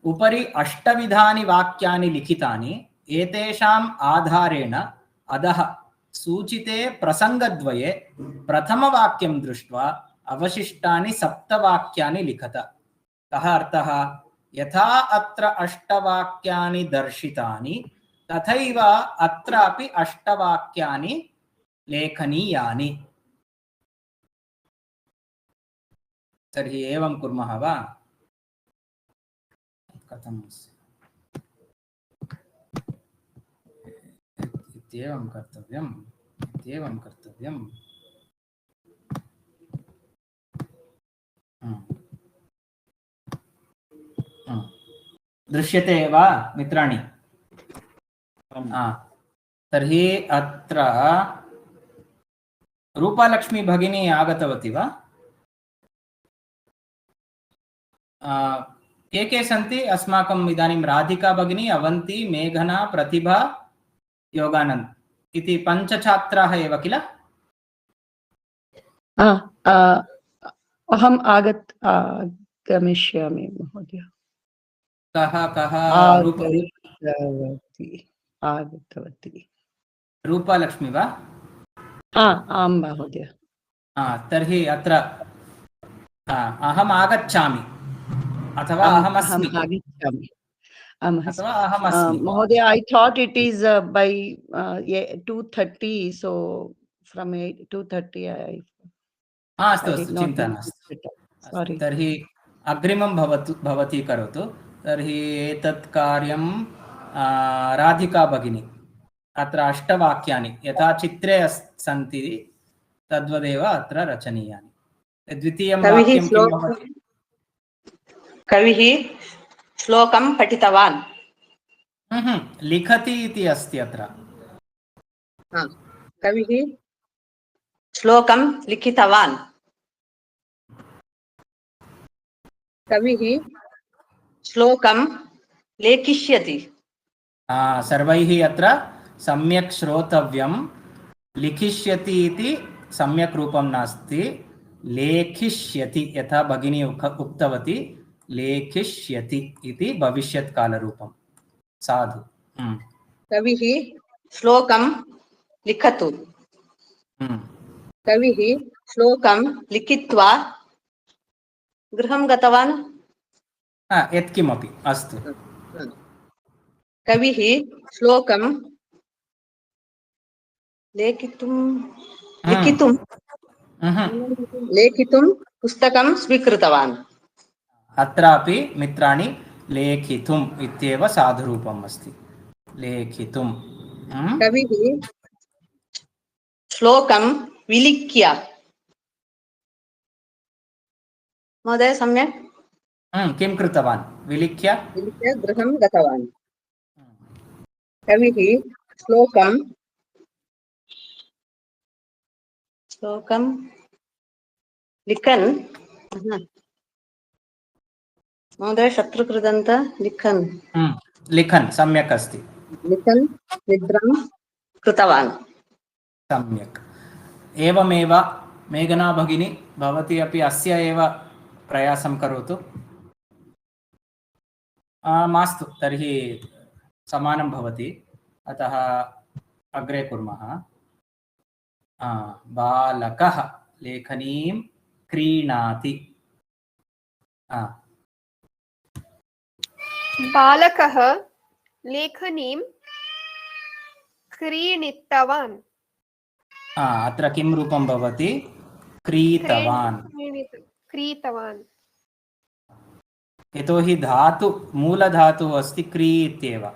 उपरि अष्टविधानि वाक्यानि लिखितानि एतेषाम् आधारेण अधः सूचिते प्रसङ्गद्वये प्रथमवाक्यं दृष्ट्वा अवशिष्टानि सप्तवाक्यानि लिखत कः अर्थः यथा अत्र अष्टवाक्यानि दर्शितानि तथैव अत्रापि अष्टवाक्यानि लेखनीयानि तर्हि एवं कुर्मः वा कथम् इत्येवं कर्तव्यम् दृश्यते वा मित्राणि तर्हि अत्र रूपालक्ष्मी भगिनी आगतवती वा के सन्ति अस्माकम् इदानीं राधिका भगिनी अवन्ती मेघना प्रतिभा योगानन्द इति पञ्चछात्राः एव किल अहम् आगमिष्यामि महोदय कः आगतवती रूपालक्ष्मी वा आं महोदय तर्हि अत्र अहम् आगच्छामि अथवा अहमस्मि महोदय I thought it is by 2:30 so from 2:30 अस्तु चिन्ता नास्ति तर्हि अग्रिमं भवती करोतु तर्हि एतत् कार्यं राधिका भगिनी अत्र अष्टवाक्यानि यथा चित्रे सन्ति तद्वदेव अत्र रचनीयानि द्वितीयं वाक्यं किं भवति कविः श्लोकं पठितवान् लिखति इति अस्ति अत्र कविः श्लोकं लिखितवान् कविः श्लोकं लेखिष्यति सर्वैः अत्र सम्यक् श्रोतव्यं लिखिष्यति इति सम्यक् रूपं नास्ति लेखिष्यति यथा भगिनी उक्तवती लेखिष्यति इति भविष्यत्कालरूपं साधु कविः श्लोकं लिखतु कविः श्लोकं लिखित्वा गृहं गतवान् यत्किमपि अस्तु कविः श्लोकं लेखितुं पुस्तकं स्वीकृतवान् अत्रापि मित्राणि लेखितुम् इत्येव साधुरूपम् अस्ति लेखितुं कविः श्लोकं विलिख्य महोदय सम्यक् किं कृतवान् विलिख्य गृहं गतवान् कविः श्लोकं लिखन् महोदय शत्रुकृदन्त लिखन् लिखन् सम्यक् अस्ति लिखन् निद्रां कृतवान् सम्यक् एवमेव मेघना भगिनी भवती अपि अस्य एव प्रयासं करोतु मास्तु तर्हि समानं भवति अतः अग्रे कुर्मः बालकः लेखनीं क्रीणाति बालकः लेखनीं क्रीणितवान् अत्र किं रूपं भवति क्रीतवान् क्रीतवान् यतोहि धातु मूलधातुः अस्ति क्री इत्येव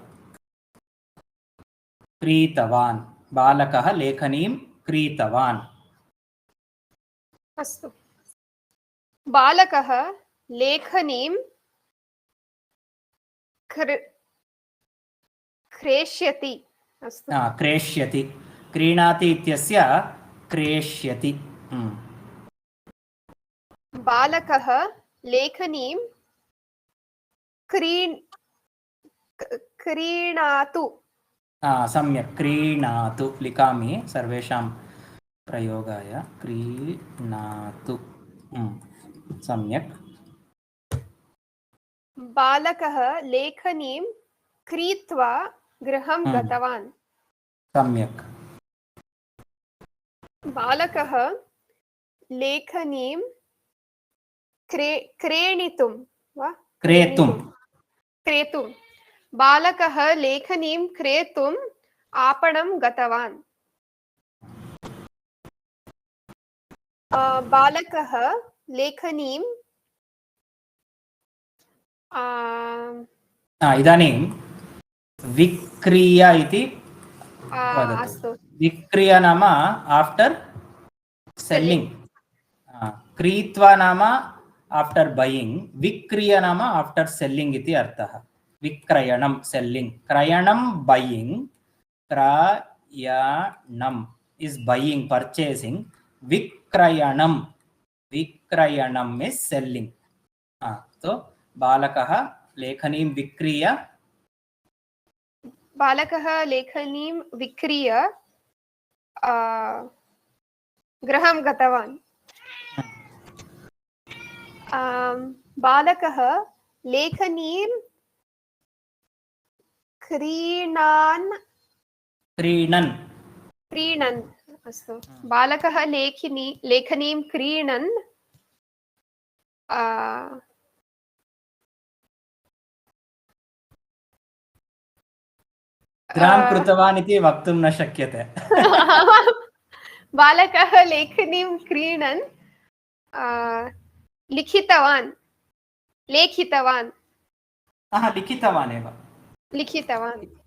क्रीतवान् बालकः लेखनीं क्रीतवान् अस्तु बालकः लेखनीं क्रेष्यति अस्तु क्रेष्यति क्रीणाति इत्यस्य क्रेष्यति बालकः लेखनीं क्रीणातु सम्यक् क्रीणातु लिखामि सर्वेषां प्रयोगाय क्रीणातु सम्यक् बालकः लेखनीं क्रीत्वा गृहं गतवान् सम्यक् बालकः लेखनीं क्रेणितुं वा क्रेतुं बालकः लेखनीं क्रेतुम् आपणं गतवान् बालकः लेखनीं इदानीं विक्रीय इति अस्तु विक्रीय नाम आफ्टर् सेल्लिङ्ग् क्रीत्वा नाम आफ्टर् बयिङ्ग् विक्रीय नाम आफ्टर् सेल्लिङ्ग् इति अर्थः विक्रयणं सेल्लिङ्ग् क्रयणं बयिङ्ग् क्रयणम् इस् बयिङ्ग् पर्चेसिङ्ग् विक्रयणम् इस् सेल्लिङ्ग् तो बालकः लेखनीं विक्रीय गृहं गतवान् बालकः लेखनीं क्रीणन् अस्तु बालकः लेखनीं क्रीणन् ग्रां कृतवान् इति वक्तुं न शक्यते बालकः लेखनीं क्रीणन् लिखितवान्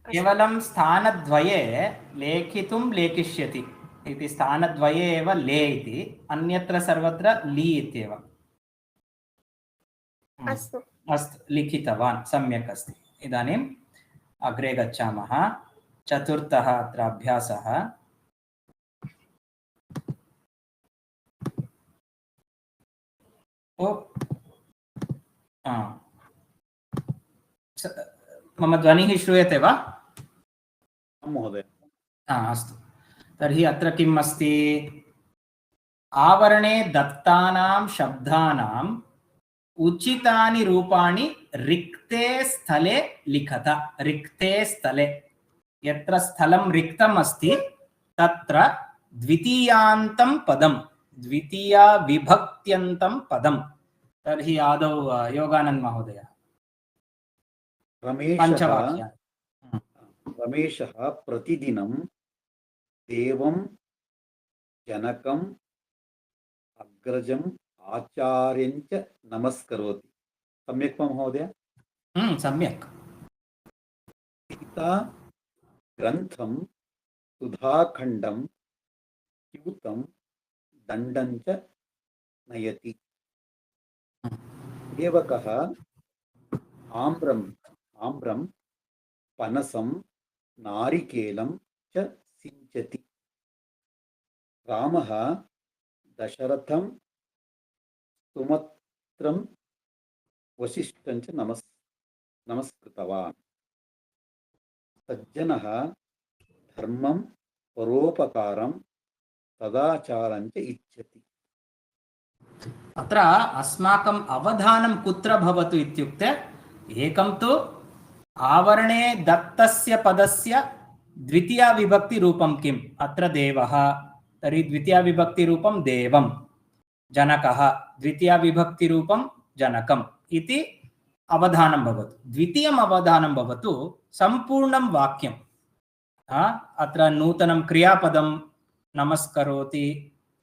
केवलं स्थानद्वये लेखितुं लेखिष्यति इति स्थानद्वये एव ले इति अन्यत्र सर्वत्र ली इत्येव अस्तु लिखितवान् सम्यक् अस्ति इदानीम् अग्रे गच्छामः चतुर्थः अत्र अभ्यासः मम ध्वनिः श्रूयते वा महोदय अस्तु तर्हि अत्र किम् अस्ति आवरणे दत्तानां शब्दानाम् उचितानि रूपाणि रिक्ते स्थले लिखत रिक्ते स्थले यत्र स्थलं रिक्तम् अस्ति तत्र द्वितीयान्तं पदं द्वितीया विभक्त्यन्तं पदं तर्हि आदौ योगानन्द महोदय रमेशः प्रतिदिनं देवं जनकम् अग्रजम् आचार्यञ्च नमस्करोति सम्यक् वा महोदय सम्यक् सीता ग्रन्थं सुधाखण्डं स्यूतं दण्डं च नयति सेवकः आम्रं पनसं नारिकेलं च सिञ्चति रामः दशरथं सुमित्रं वसिष्ठं च नमस्कृतवान्। सज्जनः धर्मं परोपकारं सदाचारं च इच्छति। अत्र अस्माकम् अवधानं कुत्र भवतु इत्युक्ते एकं तु आवरणे दत्तस्य पदस्य द्वितीया विभक्तिरूपं किम्? अत्र देवः, तर्हि द्वितीया विभक्तिरूपं देवं, जनकः द्वितीया विभक्तिरूपं जनकम् इति अवधानं भवतु। द्वितीयम् अवधानं भवतु सम्पूर्णं वाक्यम्। अत्र नूतनं क्रियापदं नमस्करोति,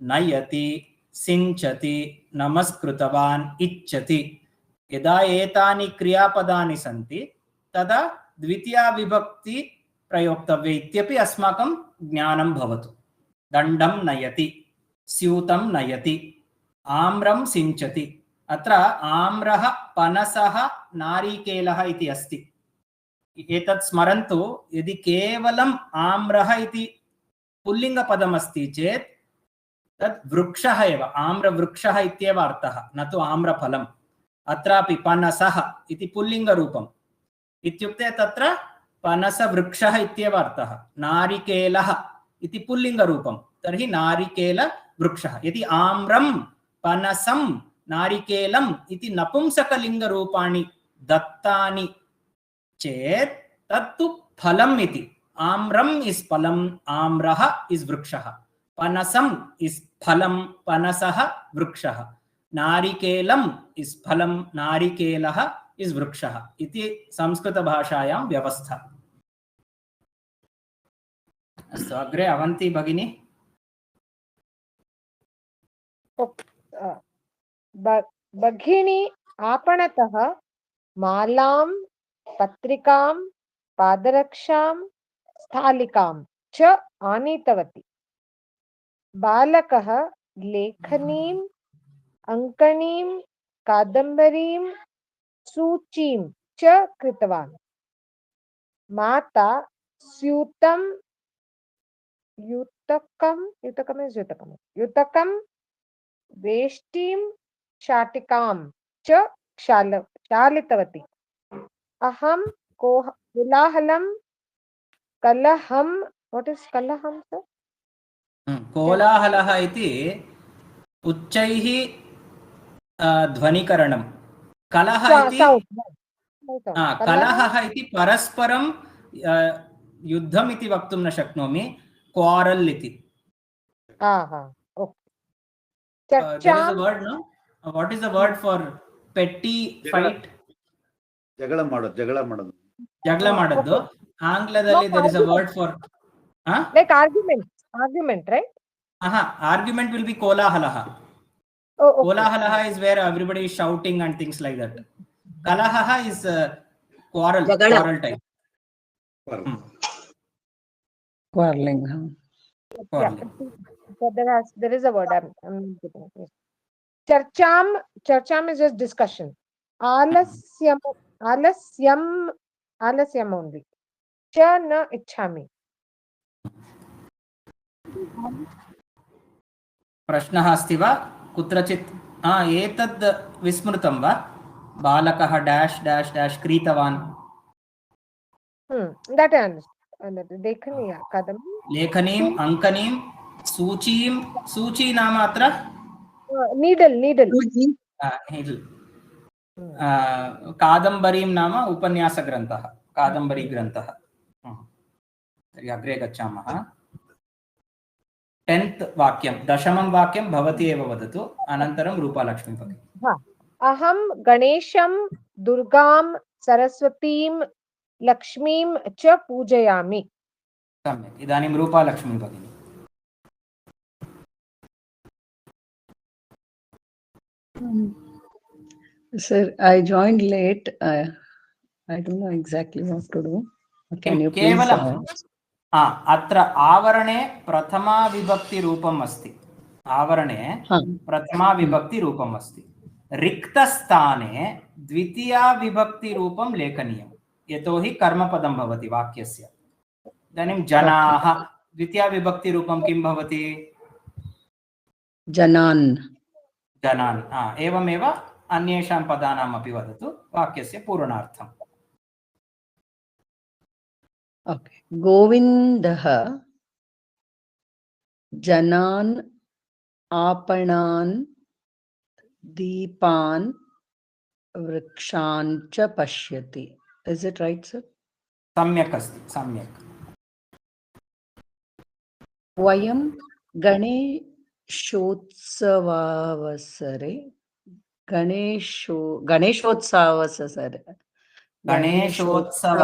नयति, सिञ्चति, नमस्कृतवान्, इच्छति। यदा एतानि क्रियापदानि सन्ति तदा द्वितीया विभक्ति प्रयोक्तव्य इत्यपि अस्माकं ज्ञानं भवतु। दण्डं नयति, स्यूतं नयति, आम्रं सिञ्चति। अत्र आम्रः, पनसः, नारिकेलः इति अस्ति। एतत् स्मरन्तु, यदि केवलम् आम्रः इति पुल्लिङ्गपदमस्ति चेत् तत् वृक्षः एव, आम्रवृक्षः इत्येव अर्थः, न तु आम्रफलम्। अत्रापि पनसः इति पुल्लिङ्गरूपम् इत्युक्ते तत्र पनसवृक्षः इत्येव अर्थः। नारिकेलः इति पुल्लिङ्गरूपं, तर्हि नारिकेलवृक्षः। यदि आम्रं, पनसं, नारिकेलम् इति नपुंसकलिङ्गरूपाणि दत्तानि चेत् तत्तु फलम् इति। आम्रम् इस् फलम्, आम्रः इस् वृक्षः। पनसम् इस् फलं, पनसः वृक्षः। नारिकेलम् इस् फलं, नारिकेलः इस् वृक्षः इति संस्कृतभाषायां व्यवस्था। अस्तु, अग्रे अवन्ती भगिनी। भगिनी आपणतः मालां, पत्रिकां, पादरक्षां, स्थालिकां च आनीतवती। बालकः लेखनीं, अङ्कणीं, कादम्बरीं, सूचीं च कृतवान्। माता स्यूतं, युतकं, वेष्टीं, शाटिकां च क्षालितवती। अहं कोलाहलं, कलहं, what is कलहं sir? कोलाहलः इति उच्चैः ध्वनिकरणं। कलह इति कलहः इति परस्परं युद्धम् इति वक्तुं न शक्नोमि, क्वारल् इति। There is a word, no? What is the word for petty fight? ಜಗಳ ಮಾಡೋದು. ಜಗಳ ಮಾಡೋದು. ಆಂಗ್ಲದಲ್ಲಿ there is a word for like argument, right? Argument will be kolahalaha. Okay. Kolahalaha is where everybody is shouting and things like that. Kalaha is quarrel type. Quarreling. So there is a word I'm getting. Charcham is just discussion. Alasyam only. Cha na ichhami. प्रश्नः अस्ति वा कुत्रचित्? एतद् विस्मृतं वा? बालकः dash dash dash क्रीतवान्। That I understand. लेखनीम्, अङ्कनीं, सूची नाम अत्र needle. कादम्बरीं नाम उपन्यासग्रन्थः, कादम्बरीग्रन्थः। तर्हि अग्रे गच्छामः। 10th वाक्यं, दशमं वाक्यं भवती एव वदतु, अनन्तरं रूपालक्ष्मी भगिनी। अहं गणेशं, दुर्गां, सरस्वतीं, लक्ष्मीं च पूजयामि। सम्यक्, इदानीं रूपालक्ष्मी भगिनी। Sir, I joined late. I don't know exactly what to do. Can you please? केवलं अत्र आवरणे प्रथमा विभक्तिरूपम् अस्ति। आवरणे प्रथमा विभक्तिरूपम् अस्ति। रिक्तस्थाने द्वितीया विभक्तिरूपं लेखनीयं, यतोहि कर्मपदं भवति वाक्यस्य। इदानीं जनाः, द्वितीया विभक्तिरूपं किं भवति? जनान्। जनान्। एवमेव अन्येषां पदानामपि वदतु वाक्यस्य पूर्णार्थम्। Okay. गोविन्दः जनान् आपणान् दीपान् वृक्षान् च पश्यति. Is it right, sir? सम्यक् अस्ति, सम्यक्। वयं गणेशोत्सवावसरे गणेश उत्सव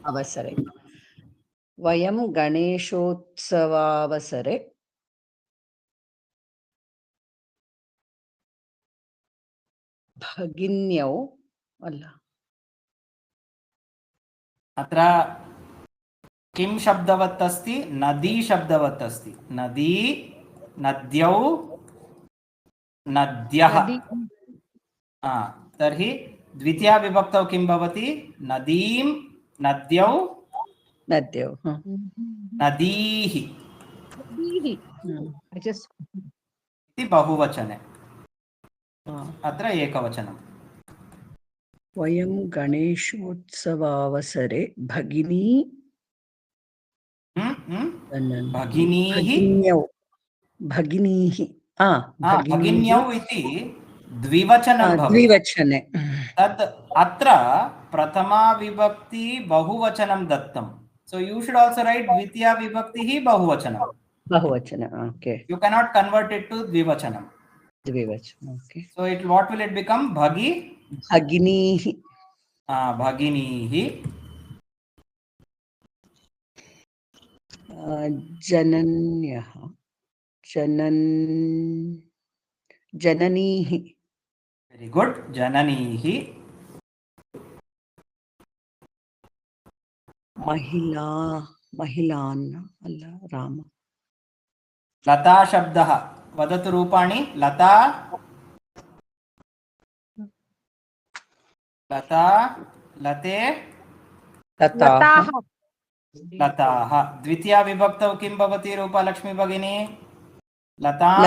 अवसरे वयं गणेशोत्सवावसरे भगिन्यौ अल्ल अत्र किं शब्दवत् अस्ति? नदी शब्दवत् अस्ति। नदी, नद्यौ, नद्यः। तर्हि द्वितीया विभक्तौ किं भवति? नदीं, नद्यौ, नदीः इति बहुवचने। अत्र एकवचनम्। वयं गणेशोत्सवावसरे भगिनी भगिन्यौ इति द्विवचनं भवति। द्विवचने तत् अत्र प्रथमा विभक्ति बहुवचनं दत्तं। So you should also write द्वितीया विभक्तिः बहुवचनं। Okay. You cannot convert it to द्विवचनं। Okay. So what will it become? भगिनीः भगिनीः। जनन्यः जननीः। Very good. जननीः। महिलान् अल्ल राम। लता शब्दः वदतु रूपाणि। लता, लता, लते, लताः। लताः। द्वितीया विभक्तौ किं भवति रूपालक्ष्मी भगिनी? लतां,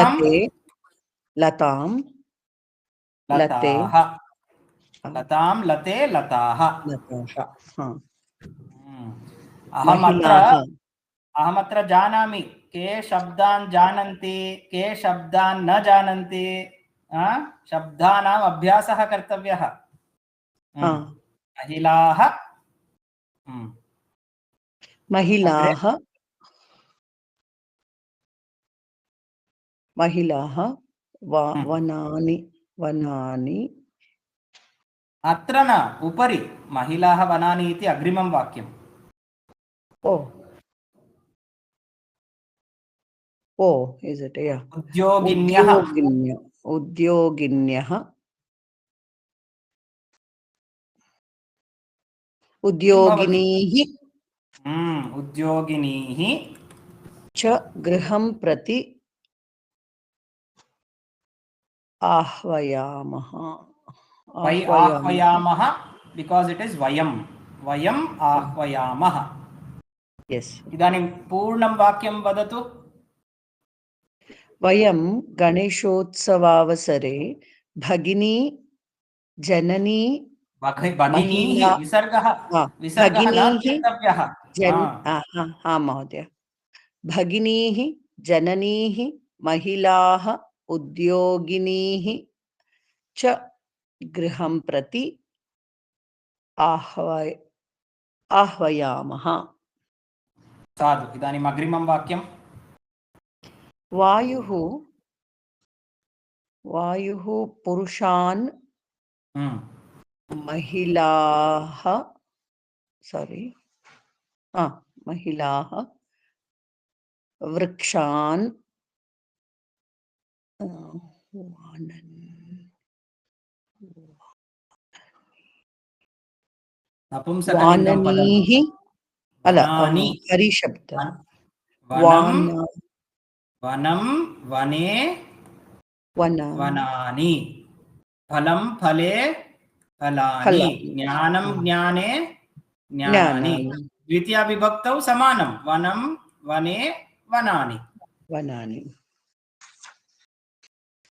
लतां, लताः। लतां, लते, लताः। अहमत्र जानामि के शब्दान् जानन्ति, के शब्दान् न जानन्ति। शब्दानाम् अभ्यासः कर्तव्यः। महिलाः, वनानि। अत्र न, उपरि। महिलाः वनानि इति अग्रिमं वाक्यम्। Is it? Yeah. उद्योगिन्यः। उद्योगिनीः च गृहं प्रति आह्वयामः। Why आह्वयामः? Because it is वयम् आह्वयामः। Yes. इदानीं पूर्णं वाक्यं वदतु। वयं गणेशोत्सवावसरे भगिनी जननी भगिनीः विसर्गः महोदय। भगिनीः जननीः महिलाः उद्योगिनीः च गृहं प्रति आह्वयामः। साधु। इदानीम् अग्रिमं वाक्यं। वायुः पुरुषान् महिलाः वृक्षान् वाननीः हरिशब्द वनं वने वनानि फलं फले फलानि ज्ञानं ज्ञाने ज्ञानानि। द्वितीया विभक्तौ समानं। वनं वने वनानि।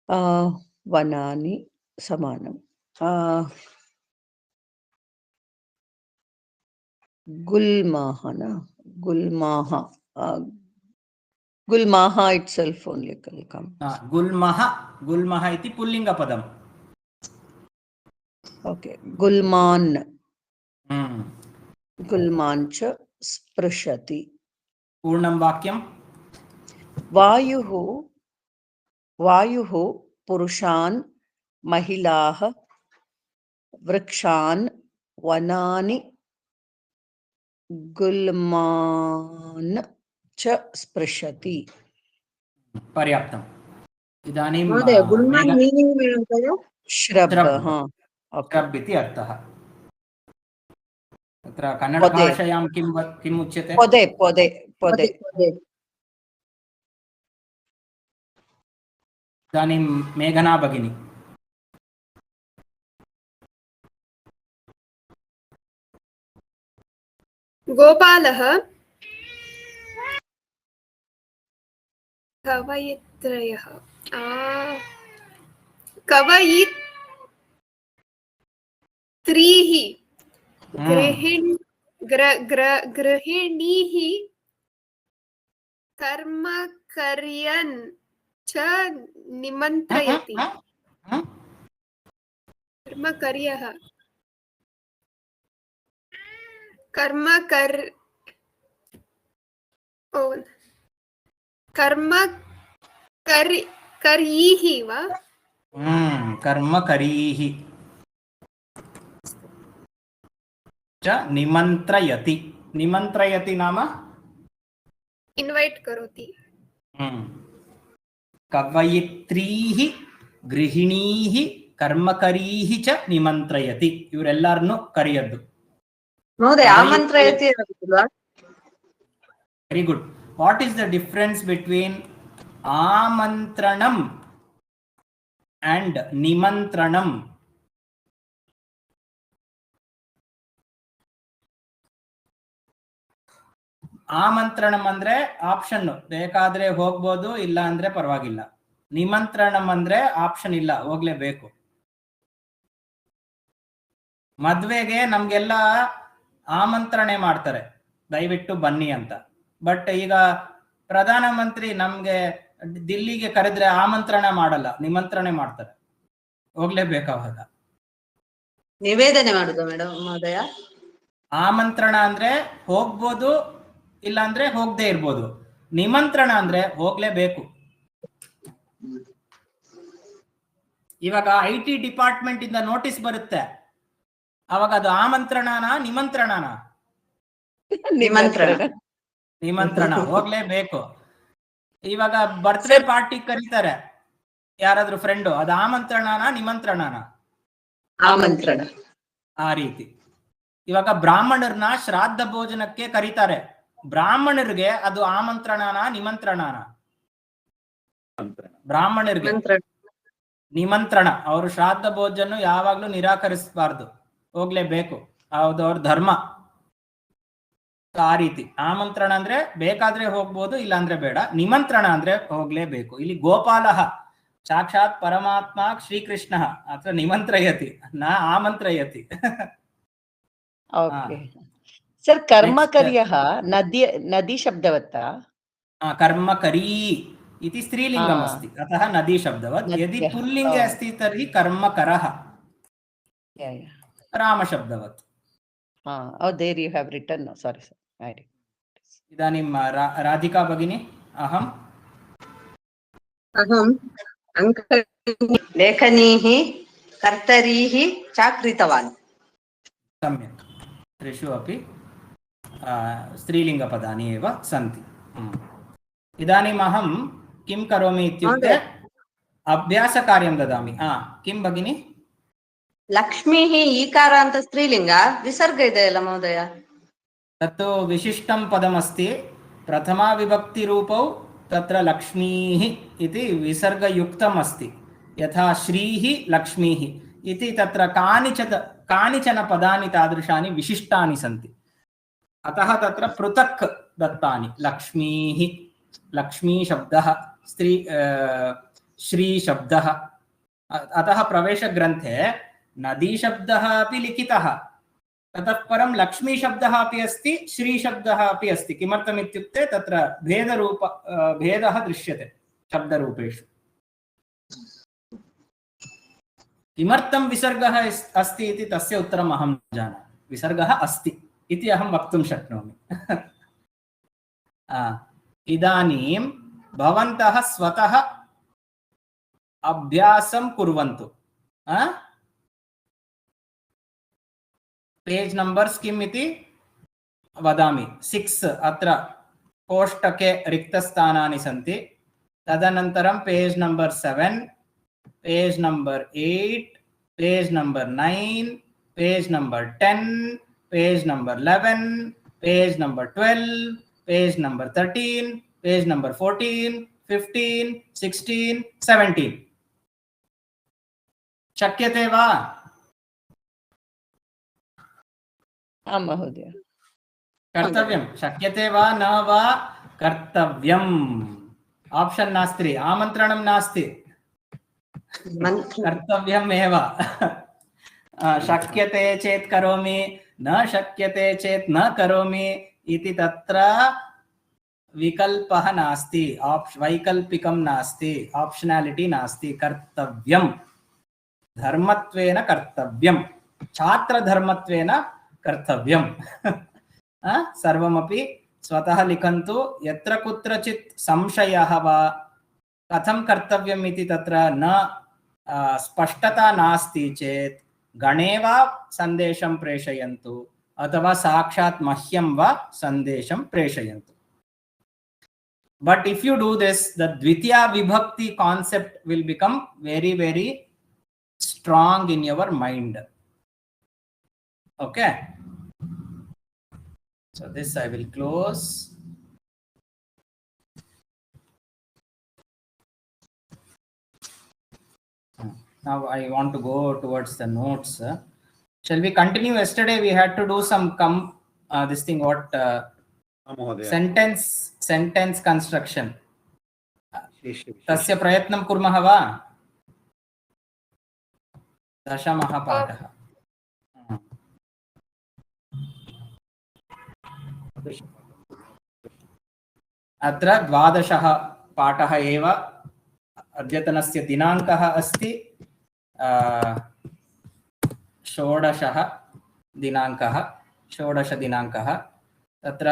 वनानि समानं गुल्माः न गुल्माः गुल्माः itself only will come. गुल्मः गुल्मः इति पुल्लिङ्गपदम्. Okay, गुल्मान् हम्म. गुल्मान् च स्पृशति. पूर्णं वाक्यं. वायुः पुरुषान् महिलाः वृक्षान् वनानि गुल्मान् च स्पृशति. पर्याप्तम्. इदानीं महोदय गुल्मान् मीनिङ्ग् महोदय श्रब श्रब् इति अर्थः. तत्र कन्नडभाषायां किम् उच्यते? पोदे पोदे पोदे. इदानीं मेघना भगिनी. गोपालः कवयित्रयः कवयित्रीः गृहिणीः कर्मकर्यन् च निमन्त्रयति. कर्मकर्यः कर्मकर्यीः वा? कर्मकरीः च निमन्त्रयति. निमन्त्रयति नाम इन्वैट् करोति. कवयित्रीः गृहिणीः कर्मकरीः च निमन्त्रयति. ಇವರೆಲ್ಲರನ್ನು ಕರೆಯದ್ದು. महोदय आमन्त्रयति Alva? Very good. What is the difference between आमन्त्रणम् and निमन्त्रणम्? ಆಮಂತ್ರಣಂ ಅಂದ್ರೆ ಆಪ್ಷನ್, ಬೇಕಾದ್ರೆ ಹೋಗ್ಬೋದು, ಇಲ್ಲ ಅಂದ್ರೆ ಪರವಾಗಿಲ್ಲ. ನಿಮಂತ್ರಣಂ ಅಂದ್ರೆ ಆಪ್ಷನ್ ಇಲ್ಲ, ಹೋಗ್ಲೇಬೇಕು. ಮದ್ವೆಗೆ ನಮ್ಗೆಲ್ಲ ಆಮಂತ್ರಣೆ ಮಾಡ್ತಾರೆ, ದಯವಿಟ್ಟು ಬನ್ನಿ ಅಂತ. ಬಟ್ ಈಗ ಪ್ರಧಾನಮಂತ್ರಿ ನಮ್ಗೆ ದಿಲ್ಲಿಗೆ ಕರೆದ್ರೆ ಆಮಂತ್ರಣ ಮಾಡಲ್ಲ, ನಿಮಂತ್ರಣೆ ಮಾಡ್ತಾರೆ, ಹೋಗ್ಲೇಬೇಕಾವಾಗ. ನಿವೇದನೆ ಮಾಡುದು ಮೇಡಮ್ ಮಹೋದಯ. ಆಮಂತ್ರಣ ಅಂದ್ರೆ ಹೋಗ್ಬೋದು, ಇಲ್ಲ ಅಂದ್ರೆ ಹೋಗದೆ ಇರ್ಬೋದು. ನಿಮಂತ್ರಣ ಅಂದ್ರೆ ಹೋಗ್ಲೇಬೇಕು. ಇವಾಗ IT ಡಿಪಾರ್ಟ್ಮೆಂಟ್ ಇಂದ ನೋಟಿಸ್ ಬರುತ್ತೆ, ಅವಾಗ ಅದು ಆಮಂತ್ರಣನ ನಿಮಂತ್ರಣನ? ನಿಮಂತ್ರಣ, ಹೋಗ್ಲೇಬೇಕು. ಇವಾಗ ಬರ್ತ್ಡೇ ಪಾರ್ಟಿ ಕರೀತಾರೆ ಯಾರಾದ್ರೂ ಫ್ರೆಂಡು, ಅದು ಆಮಂತ್ರಣನ ನಿಮಂತ್ರಣನ? ಆಮಂತ್ರಣ. ಆ ರೀತಿ. ಇವಾಗ ಬ್ರಾಹ್ಮಣರನ್ನ ಶ್ರಾದ್ದ ಭೋಜನಕ್ಕೆ ಕರೀತಾರೆ, ಬ್ರಾಹ್ಮಣರಿಗೆ ಅದು ಆಮಂತ್ರಣನ ನಿಮಂತ್ರಣನ? ಬ್ರಾಹ್ಮಣರಿಗೆ ನಿಮಂತ್ರಣ. ಅವರು ಶ್ರಾದ್ದ ಭೋಜನ ಯಾವಾಗ್ಲೂ ನಿರಾಕರಿಸಬಾರ್ದು, ಹೋಗ್ಲೇಬೇಕು, ಹೌದು ಅವ್ರ ಧರ್ಮ. ಆ ರೀತಿ ಆಮಂತ್ರಣ ಅಂದ್ರೆ ಬೇಕಾದ್ರೆ ಹೋಗ್ಬೋದು, ಇಲ್ಲ ಅಂದ್ರೆ ಬೇಡ. ನಿಮಂತ್ರಣ ಅಂದ್ರೆ ಹೋಗ್ಲೇಬೇಕು. ಇಲ್ಲಿ ಗೋಪಾಲಃ ಸಾಕ್ಷಾತ್ ಪರಮಾತ್ಮ ಶ್ರೀಕೃಷ್ಣ ಅತ್ರ ನಿಮಂತ್ರಯತಿ ನ ಆಮಂತ್ರಯತಿ. ಓಕೆ ಸರ್, ಕರ್ಮಕರ್ಯಃ ನದಿ ಶಬ್ದವತ್ತ? कर्मकरी इति स्त्रीलिङ्गम् अस्ति, अतः नदी शब्दवत्. यदि पुल्लिङ्गे अस्ति तर्हि कर्मकरः रामशब्दवत्. Oh, there you have written. No, sorry sir. इदानीं राधिका भगिनी. अहम् लेखनीः कर्तरीः च कृतवान्. सम्यक्. त्रिषु अपि स्त्रीलिङ्गपदानि एव सन्ति. इदानीम् अहं किं करोमि इत्युक्ते अभ्यासकार्यं ददामि. किं भगिनि? लक्ष्मीः ईकार ಅಂತ ಸ್ತ್ರೀಲಿಂಗ, ವಿಸರ್ಗ ಇದೆಯಲ್ಲ ಮಹೋದಯ? तत्तु विशिष्टं पदमस्ति. प्रथमा विभक्तिरूपौ तत्र लक्ष्मीः इति विसर्गयुक्तम् अस्ति. यथा श्रीः लक्ष्मीः इति तत्र कानिचन पदानि तादृशानि विशिष्टानि सन्ति. अतः तत्र पृथक् दत्तानि. लक्ष्मीः, लक्ष्मी शब्दः स्त्री श्री शब्दः अतः प्रवेशग्रन्थे नदी शब्दः अपि लिखितः ततः परं लक्ष्मी शब्दः अपि अस्ति श्री शब्दः अपि अस्ति किमर्थम् इत्युक्ते तत्र भेदः दृश्यते शब्दरूपेषु किमर्थं विसर्गः अस्ति इति तस्य उत्तरम् अहं जानामि विसर्गः अस्ति इति अहं वक्तुं शक्नोमि इदानीं भवन्तः स्वतः अभ्यासं कुर्वन्तु पेज नंबर्स किम् इति वदामि 6 अत्र कोष्टके रिक्तस्थानानि सन्ति तदनन्तरं page number 7 page number 8 page number 9 page number 10 page number 11 page number 12 page number 13 page number 14 15 16 17 शक्यते वा आं महोदय कर्तव्यं शक्यते वा न वा कर्तव्यम् ऑप्शन नास्ति आमन्त्रणं नास्ति कर्तव्यमेव शक्यते चेत् करोमि न शक्यते चेत् न करोमि इति तत्र विकल्पः नास्ति वैकल्पिकं नास्ति ऑप्शनैलिटी नास्ति कर्तव्यं धर्मत्वेन कर्तव्यं छात्रधर्मत्वेन कर्तव्यं सर्वमपि स्वतः लिखन्तु यत्र कुत्रचित् संशयः वा कथं कर्तव्यम् इति तत्र न स्पष्टता नास्ति चेत् गणे वा सन्देशं प्रेषयन्तु अथवा साक्षात् मह्यं वा सन्देशं प्रेषयन्तु but if you do this the dvitiya vibhakti concept will become very very strong in your mind. Okay, so this I will close. Now I want to go towards the notes. Shall we continue? Yesterday we had to do some this thing what sentence construction. तस्य प्रयत्नं कुर्मः वा? दशमः पाठः. अत्र 12 पाठः एव अद्यतनस्य दिनाङ्कः अस्ति 16 दिनाङ्कः तत्र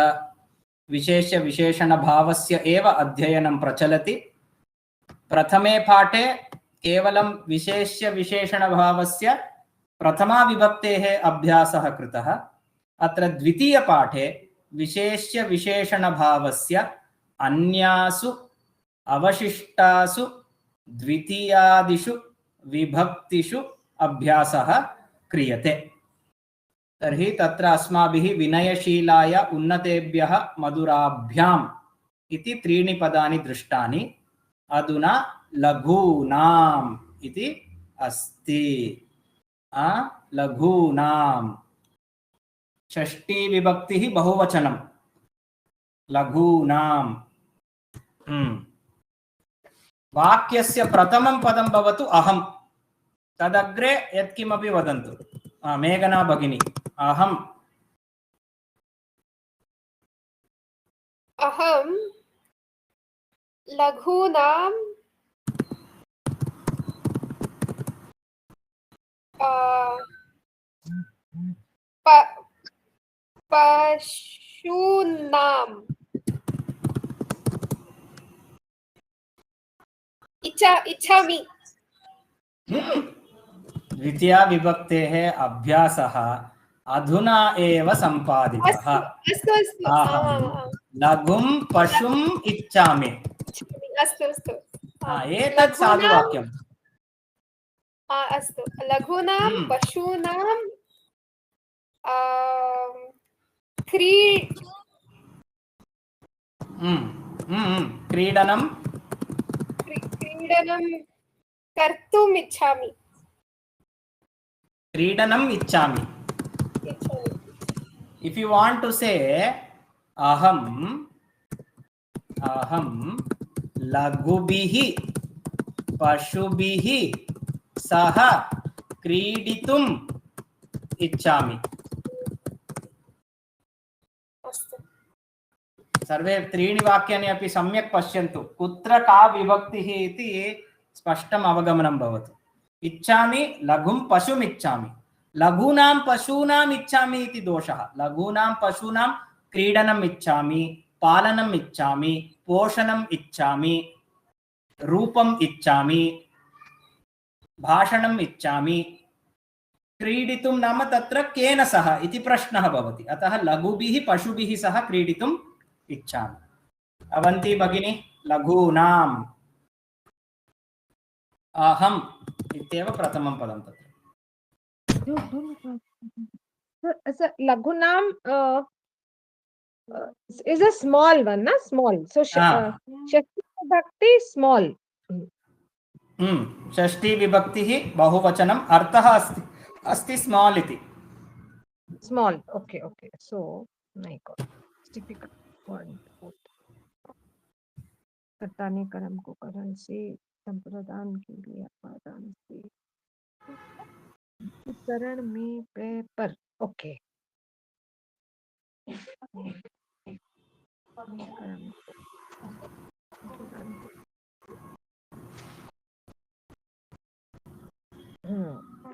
विशेष्य विशेषणभावस्य एव अध्ययनं प्रचलति. प्रथमे पाठे केवलं विशेष्य विशेषणभावस्य प्रथमा विभक्तेः अभ्यासः कृतः. अत्र द्वितीयपाठे विशेष्य विशेषणभावस्य अन्यासु अवशिष्टासु द्वितीयादिषु विभक्तिषु अभ्यासः क्रियते. तर्हि तत्र अस्माभिः विनयशीलाय उन्नतेभ्यः मधुराभ्याम् इति 3 पदानि दृष्टानि. अधुना लघूनाम् इति अस्ति. लघूनाम् षष्ठी विभक्तिः बहुवचनं लघूनाम्. वाक्यस्य प्रथमं पदं भवतु अहं. तदग्रे यत्किमपि वदन्तु. मेघना भगिनी अहम्. अहं लघूनां पशूनाम् इच्छामि. द्वितीया विभक्तेः अभ्यासः अधुना एव सम्पादितः. अस्तु लघुं पशुम् इच्छामि. अस्तु एतत् साधुवाक्यम्. अस्तु लघूनां पशूनां क्रीडनं कर्तुम् इच्छामि. क्रीडनम् इच्छामि. If you want to say aham lagubhihi पशुभिः सह क्रीडितुम् इच्छामि। अस्तु। सर्वे त्रीणि वाक्यानि अपि सम्यक् पश्यन्तु, कुत्र का विभक्तिः इति स्पष्टम् अवगमनं भवति। इच्छामि लघुं पशुम् इच्छामि, लघूनां पशूनाम् इच्छामि इति दोषः। लघूनां पशूनां क्रीडनम् इच्छामि, पालनम् इच्छामि, पोषणम् इच्छामि, रूपम् इच्छामि, भाषणम् इच्छामि। क्रीडितुं नाम तत्र केन सह इति प्रश्नः भवति, अतः लघुभिः पशुभिः सह क्रीडितुम् इच्छामि। अवन्ती भगिनी, लघूनाम् अहम् इत्येव प्रथमं पदं तत्र। Sir, Laghunam is a small one, na? Small. So, Shakti Vibhakti small. षष्ठी विभक्तिः बहुवचनम्, अर्थः अस्ति स्मॉल इति। Small. Okay. So, my God. It's difficult. कटाने कर्म को करण से, संप्रदान के लिए अपादान से, करण में paper. Okay.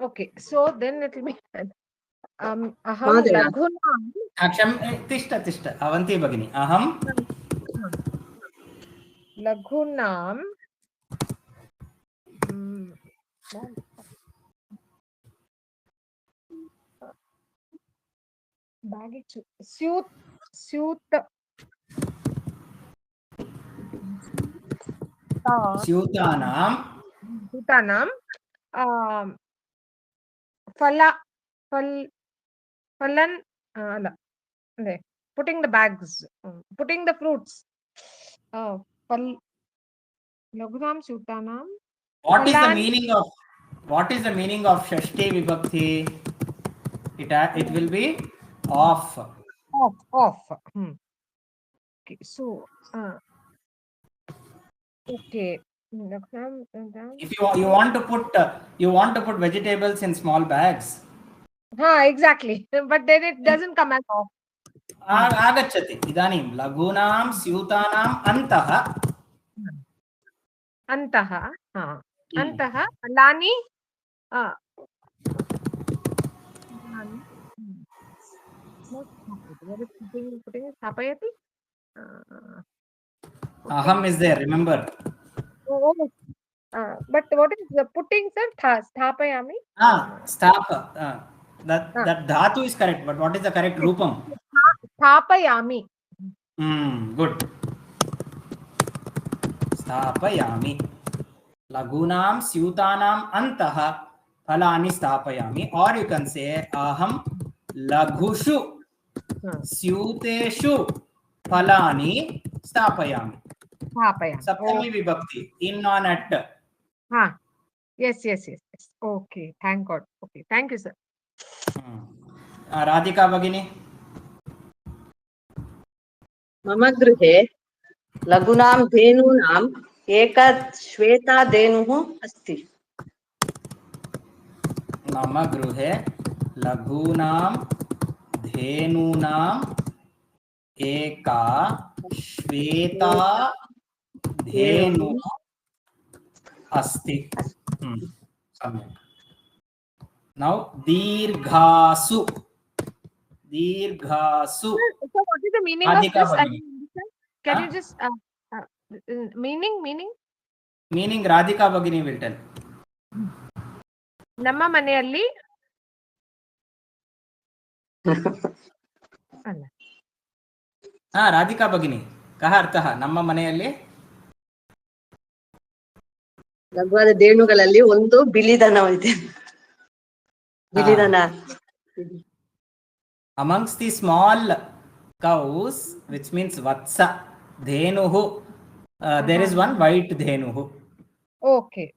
Okay, so then it will be aham laghunam. तिष्ठ अवन्ती भगिनी, अहं laghunam baggage suit सूतानां falan putting the bags, putting the fruits. Laghunam Sutanam. What is the meaning of Shashti Vibhakti? It will be off. Okay, so okay. If you want to put vegetables in small bags. Exactly. But then it doesn't come as off. आगच्छति। इदानीं लघूनां स्यूतानाम् अन्तः लानि स्थापयति. Aham is there, remember. But what is the putting, sir? Sthapayami. That dhatu is correct, but what is the correct roopam? Sthapayami. Good. Sthapayami. Laghunam syutanam antah phalani sthapayami. Or you can say aham laghushu syuteshu phalani sthapayami. Saptami vibhakti, in, on, at. Yes. Okay, thank God. Okay, thank you, sir. Radhika Bhagini. मम गृहे लघूनां धेनूनाम् एका श्वेता धेनुः अस्ति। मम गृहे लघूनां धेनूनाम् एका श्वेता धेनुः अस्ति। सम्यक्। Now दीर्घासु. So what is the meaning of this? Can you just meaning? Meaning Radhika Bhagini will tell. ನಮ್ಮ ಮನೆಯಲ್ಲಿ Radhika Bhagini, कः अर्थः ನಮ್ಮ ಮನೆಯಲ್ಲಿ? ಲಘುವಾದ ದೇಣುಗಳಲ್ಲಿ ಒಂದು ಬಿಳಿದನ ಇದೆ. ಬಿಳಿದನ. Amongst the small cows, which means vatsa, dhenuhu, there is one white dhenuhu. Okay.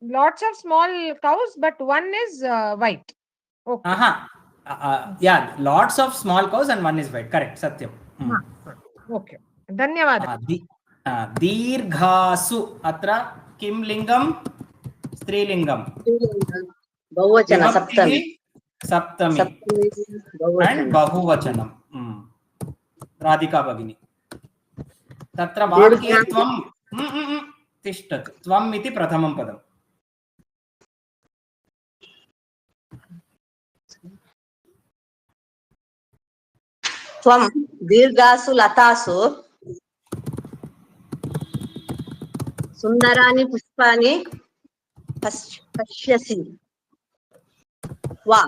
Lots of small cows, but one is white. Okay. Yeah, lots of small cows and one is white. Correct, Satyam. Okay. Dhanyawad. Dirghasu, atra किं लिङ्गं स्त्रीलिङ्गं बहुवचन विभक्तिः सप्तमी सप्तमी and बहुवचनं राधिका भगिनी तत्र वाक्ये त्वं तिष्ठतु त्वम् इति प्रथमं पदम् त्वं दीर्घासु लतासु सुन्दराणि पुष्पाणि पश्यसि वा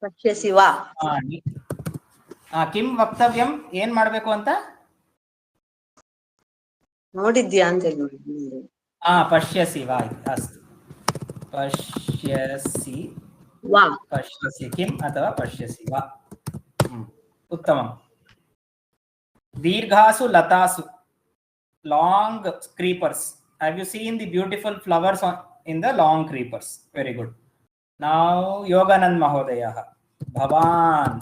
पश्यसि वा किं वक्तव्यं ಏನ್ ಮಾಡಬೇಕು ಅಂತ ನೋಡಿದ್ಯಾ ಅಂತ ಹೇಳಿ पश्यसि वा अस्तु पश्यसि वा पश्यसि किम् अथवा पश्यसि वा उत्तमं दीर्घासु लतासु long creepers have you seen the beautiful flowers in the long creepers very good now Yoganand Mahodayah Bhavan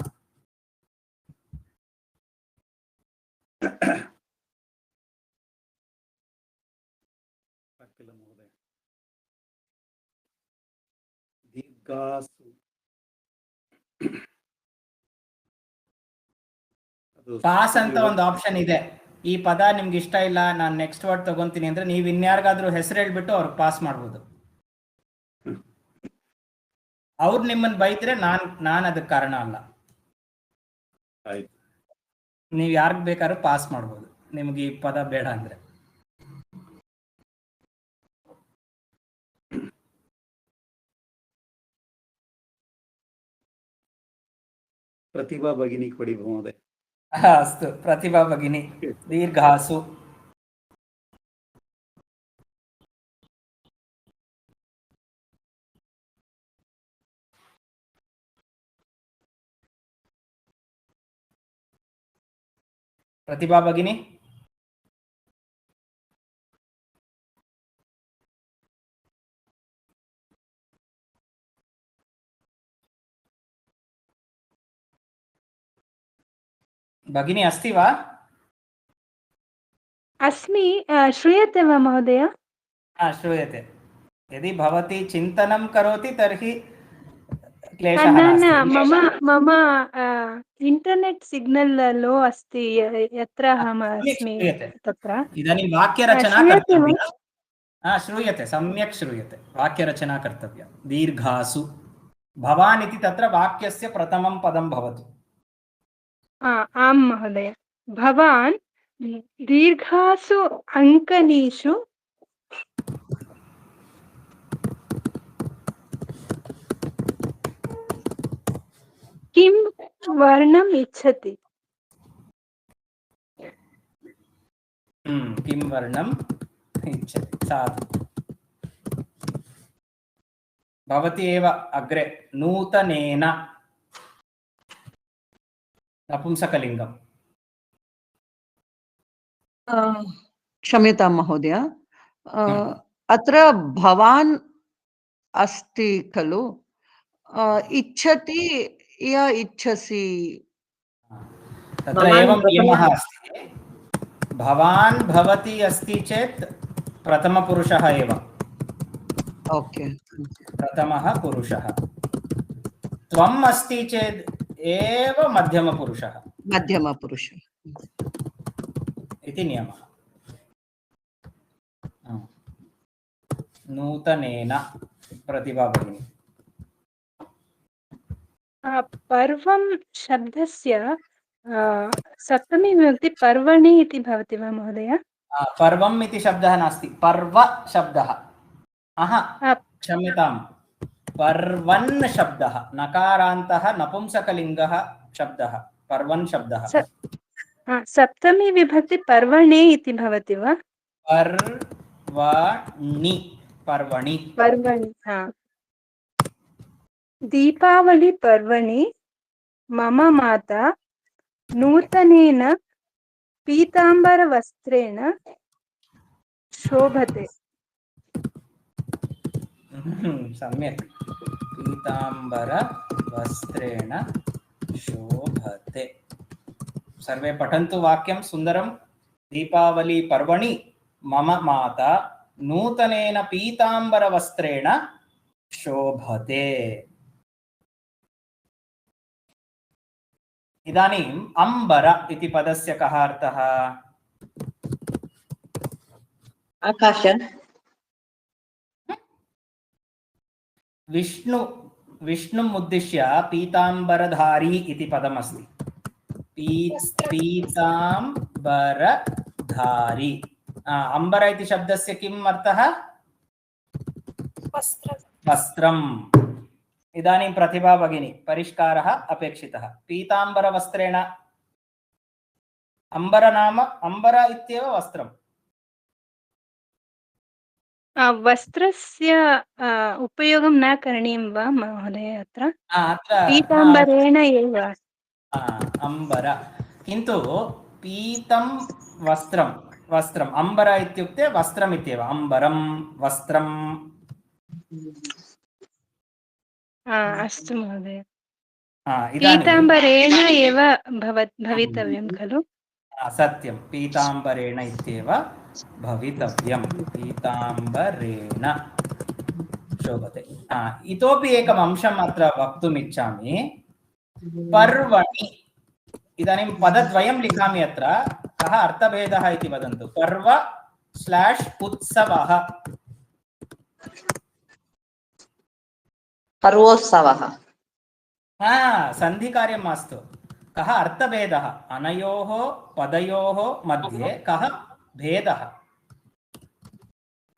दीर्घासु ಪಾಸ್ ಅಂತ ಒಂದು ಆಪ್ಷನ್ ಇದೆ ಈ ಪದ ನಿಮ್ಗೆ ಇಷ್ಟ ಇಲ್ಲ ನಾನು ನೆಕ್ಸ್ಟ್ ವರ್ಡ್ ತಗೊಂತೀನಿ ಅಂದ್ರೆ ನೀವು ಇನ್ಯಾರಿಗಾದ್ರೂ ಹೆಸರು ಹೇಳ್ಬಿಟ್ಟು ಅವ್ರಿಗೆ ಪಾಸ್ ಮಾಡ್ಬೋದು ಅವ್ರು ನಿಮ್ಮನ್ನ ಬೈದ್ರೆ ನಾನು ಅದಕ್ಕೆ ಕಾರಣ ಅಲ್ಲ ನೀವು ಯಾರಿಗೆ ಬೇಕಾದ್ರೂ ಪಾಸ್ ಮಾಡ್ಬೋದು ನಿಮ್ಗೆ ಈ ಪದ ಬೇಡ ಅಂದ್ರೆ प्रतिभा भगिनी कोडी महोदय अस्तु प्रतिभा भगिनी दीर्घासु प्रतिभा भगिनी भगिनी अस्ति वा अस्मि श्रूयते वा महोदय श्रूयते यदि भवती चिन्तनं करोति तर्हि क्लेशः न नास्ति मम इंटरनेट सिग्नल लो अस्ति यत्र अहम् अस्मि तत्र इदानीं वाक्यरचना कर्तव्या श्रूयते सम्यक् श्रूयते वाक्यरचना कर्तव्या दीर्घासु भवान् इति तत्र वाक्यस्य प्रथमं पदं भवतु आं महोदय भवान् दीर्घासु अङ्कनीषु किं वर्णम् इच्छति किं वर्णम् इच्छति साधु भवती एव अग्रे नूतनेन नपुंसकलिङ्गम् क्षम्यतां महोदय अत्र भवान् अस्ति खलु इच्छति या इच्छसि तत्र एवं नियमः अस्ति भवान् भवती अस्ति चेत् प्रथमपुरुषः एव ओके प्रथमः पुरुषः त्वम् अस्ति चेत् एव मध्यमपुरुषः इति नियमः नूतनेन प्रतिभा भगिनी पर्वं शब्दस्य सप्तमी विभक्ति पर्वणि इति भवति वा महोदय पर्वम् इति शब्दः नास्ति पर्व शब्दः क्षम्यतां पर्वन् शब्दः नकारान्तः नपुंसकलिङ्गः शब्दः पर्वन् शब्दः सप्तमी विभक्ति पर्वणे इति भवति वा पर्वणि दीपावली पर्वणि मम माता नूतनेन पीताम्बरवस्त्रेण शोभते सम्यक् पीताम्बरवस्त्रेण शोभते सर्वे पठन्तु वाक्यं सुन्दरं दीपावली पर्वणि मम माता नूतनेन पीताम्बरवस्त्रेण शोभते। इदानीम् अम्बर इति पदस्य कः अर्थः? आकाश विष्णुम् उद्दिश्य पीताम्बरधारी इति पदमस्ति। पीताम्बरधारी। अम्बर इति शब्दस्य किम् अर्थः? वस्त्रम्। वस्त्रम्। इदानीं प्रतिभा भगिनी परिष्कारः अपेक्षितः। पीताम्बरवस्त्रेण अम्बर नाम अम्बर इत्येव वस्त्रम्। वस्त्रस्य उपयोगं न करणीयं वा महोदय? अत्र अत्र पीताम्बरेण एव अम्बर, किन्तु पीतं वस्त्रम् अम्बर इत्युक्ते वस्त्रम् इत्येव। अम्बरं वस्त्रम्। अस्तु महोदय। इदानीं पीताम्बरेण एव भवितव्यं खलु? सत्यं, पीताम्बरेण इत्येव भवितव्यं। पीताम्बरेण शोभते। इतोपि एकम् अंशम् अत्र वक्तुम् इच्छामि। पर्वणि, इदानीं पदद्वयं लिखामि अत्र, कः अर्थभेदः इति वदन्तु। पर्व / उत्सवः। पर्वोत्सवः सन्धिकार्यं मास्तु। कः अर्थभेदः? अनयोः पदयोः मध्ये कः भेदः?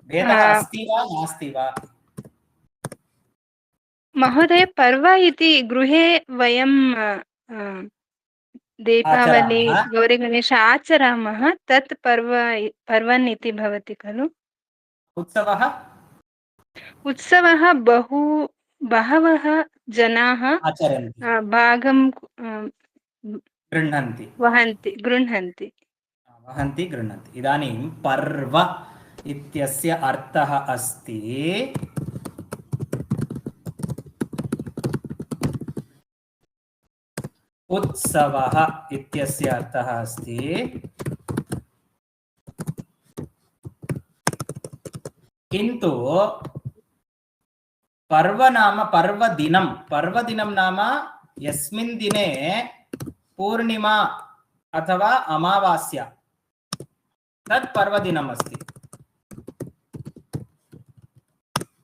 भेदः अस्ति वा नास्ति वा? महोदय, पर्व इति गृहे वयं दीपावली गौरीगणेश आचरामः, तत् पर्वन् इति भवति खलु? उत्सवः बहवः जनाः भागं गृह्णन्ति। इदानीं पर्व इत्यस्य अर्थः अस्ति उत्सवः इत्यस्य अर्थः अस्ति किन्तु पर्व नाम पर्वदिनं नाम यस्मिन् दिने पूर्णिमा अथवा अमावास्या, तत् पर्वदिनम् अस्ति।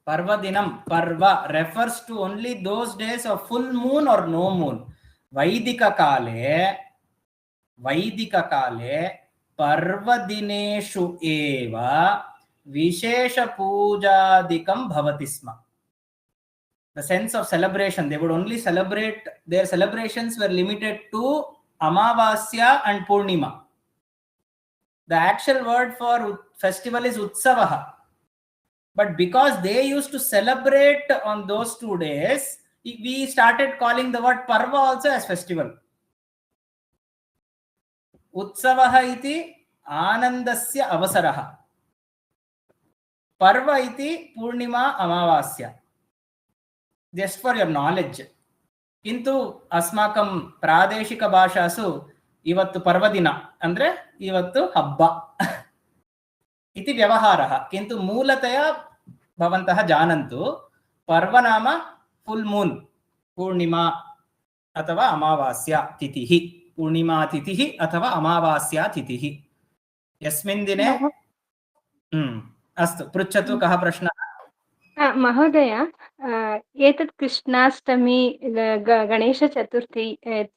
पर्वदिनं पर्व refers to only those days of full moon or no moon. वैदिककाले पर्वदिनेषु एव विशेषपूजादिकं भवति स्म. The sense of celebration, they would only celebrate, their celebrations were limited to Amavasya and Purnima. The actual word for festival is Utsavaha. But because they used to celebrate on those 2 days, we started calling the word Parva also as festival. Utsavaha iti Anandasya Avasaraha. Parva iti Purnima Amavasya. Just for your knowledge. Kintu asmakam pradeshika bhashasu ivattu parvadina andre ivattu habba iti vyavaharah. Kintu moolataya bhavantah janantu parva nama full moon, purnima athava amavasya titihi, purnima titihi athava amavasya titihi. Yasmin dine astu pruchatu kah prashna? महोदय, एतत् कृष्णाष्टमी गणेशचतुर्थी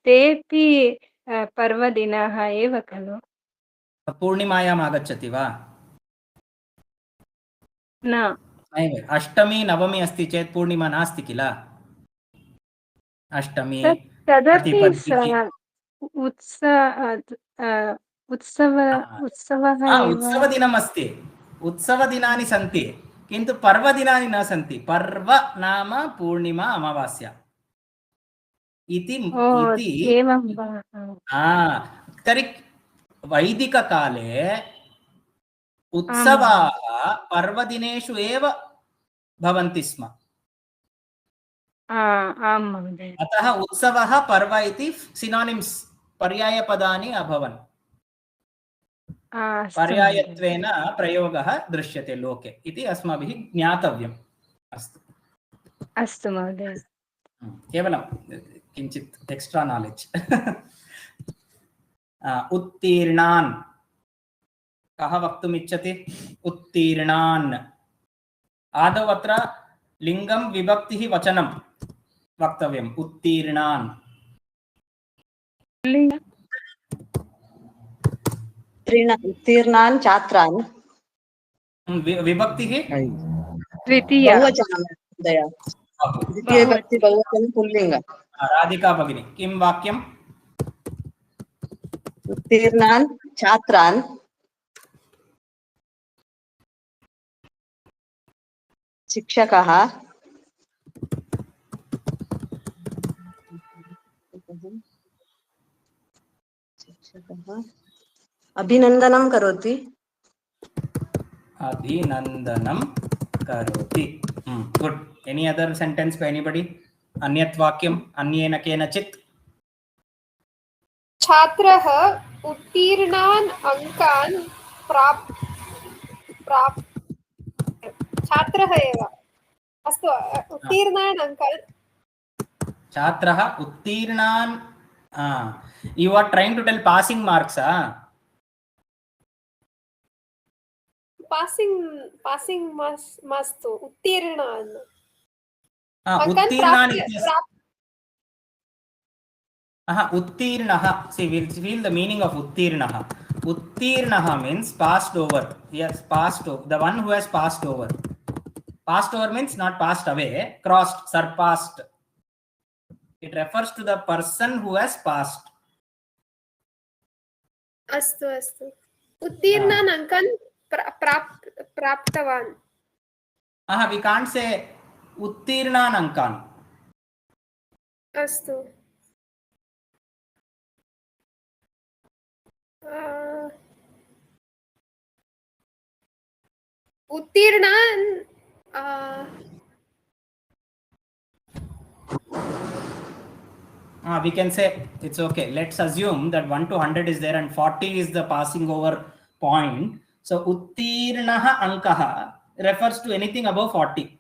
तेपि पर्वदिनाः एव खलु? पूर्णिमायाम् आगच्छति वा? न, अष्टमी नवमी अस्ति चेत् पूर्णिमा नास्ति किल? अष्टमी तदपि उत्सवदिनम् अस्ति। उत्सवदिनानि सन्ति किन्तु पर्वदिनानि न सन्ति। पर्व नाम पूर्णिमा अमावास्या इति। तर्हि वैदिककाले उत्सवाः पर्वदिनेषु एव भवन्ति स्म। अतः उत्सवः पर्व इति सिनोनिम्स् पर्यायपदानि अभवन्। अस्तु पर्यायत्वेन प्रयोगः दृश्यते लोके इति अस्माभिः ज्ञातव्यम्। अस्तु अस्तु महोदय। केवलं किञ्चित् एक्स्ट्रा नालेज्। उत्तीर्णान् कः वक्तुम् इच्छति? उत्तीर्णान्। आदौ अत्र लिङ्गं विभक्तिः वचनं वक्तव्यम्। उत्तीर्णान्। उत्तीर्णान् छात्रान् विभक्तिः द्वितीय बहुवचनं महोदय। द्वितीयविभक्ति बहुवचनं पुल्लिङ्ग। राधिका भगिनी किं वाक्यम्? उत्तीर्णान् छात्रान् शिक्षकः अभिनन्दनं करोति। अभिनन्दनं करोति। Good. Any other sentence by anybody? अन्यत् वाक्यम् अन्येन केनचित्? छात्रः उत्तीर्णान् अङ्कान् प्राप् छात्रः एव। अस्तु उत्तीर्णान् अङ्कान् छात्रः उत्तीर्णान् you are trying to tell passing marks passing मास्तु उत्तीर्णान् उत्तीर्णान् उत्तीर्णः. see we'll feel the meaning of uttirnah. Uttirnah means passed over. Yes, passed over. The one who has passed over. Passed over means not passed away, crossed, surpassed. It refers to the person who has passed. अस्तु अस्तु उत्तीर्णान् अङ्कान् प्राप्तवान्। We can't say uttirnan ankan. अस्तु उत्तीर्णान् We can say it's okay. Let's assume that 1 to 100 is there and 40 is the passing over point. So uttirnaha ankaha refers to anything above 40.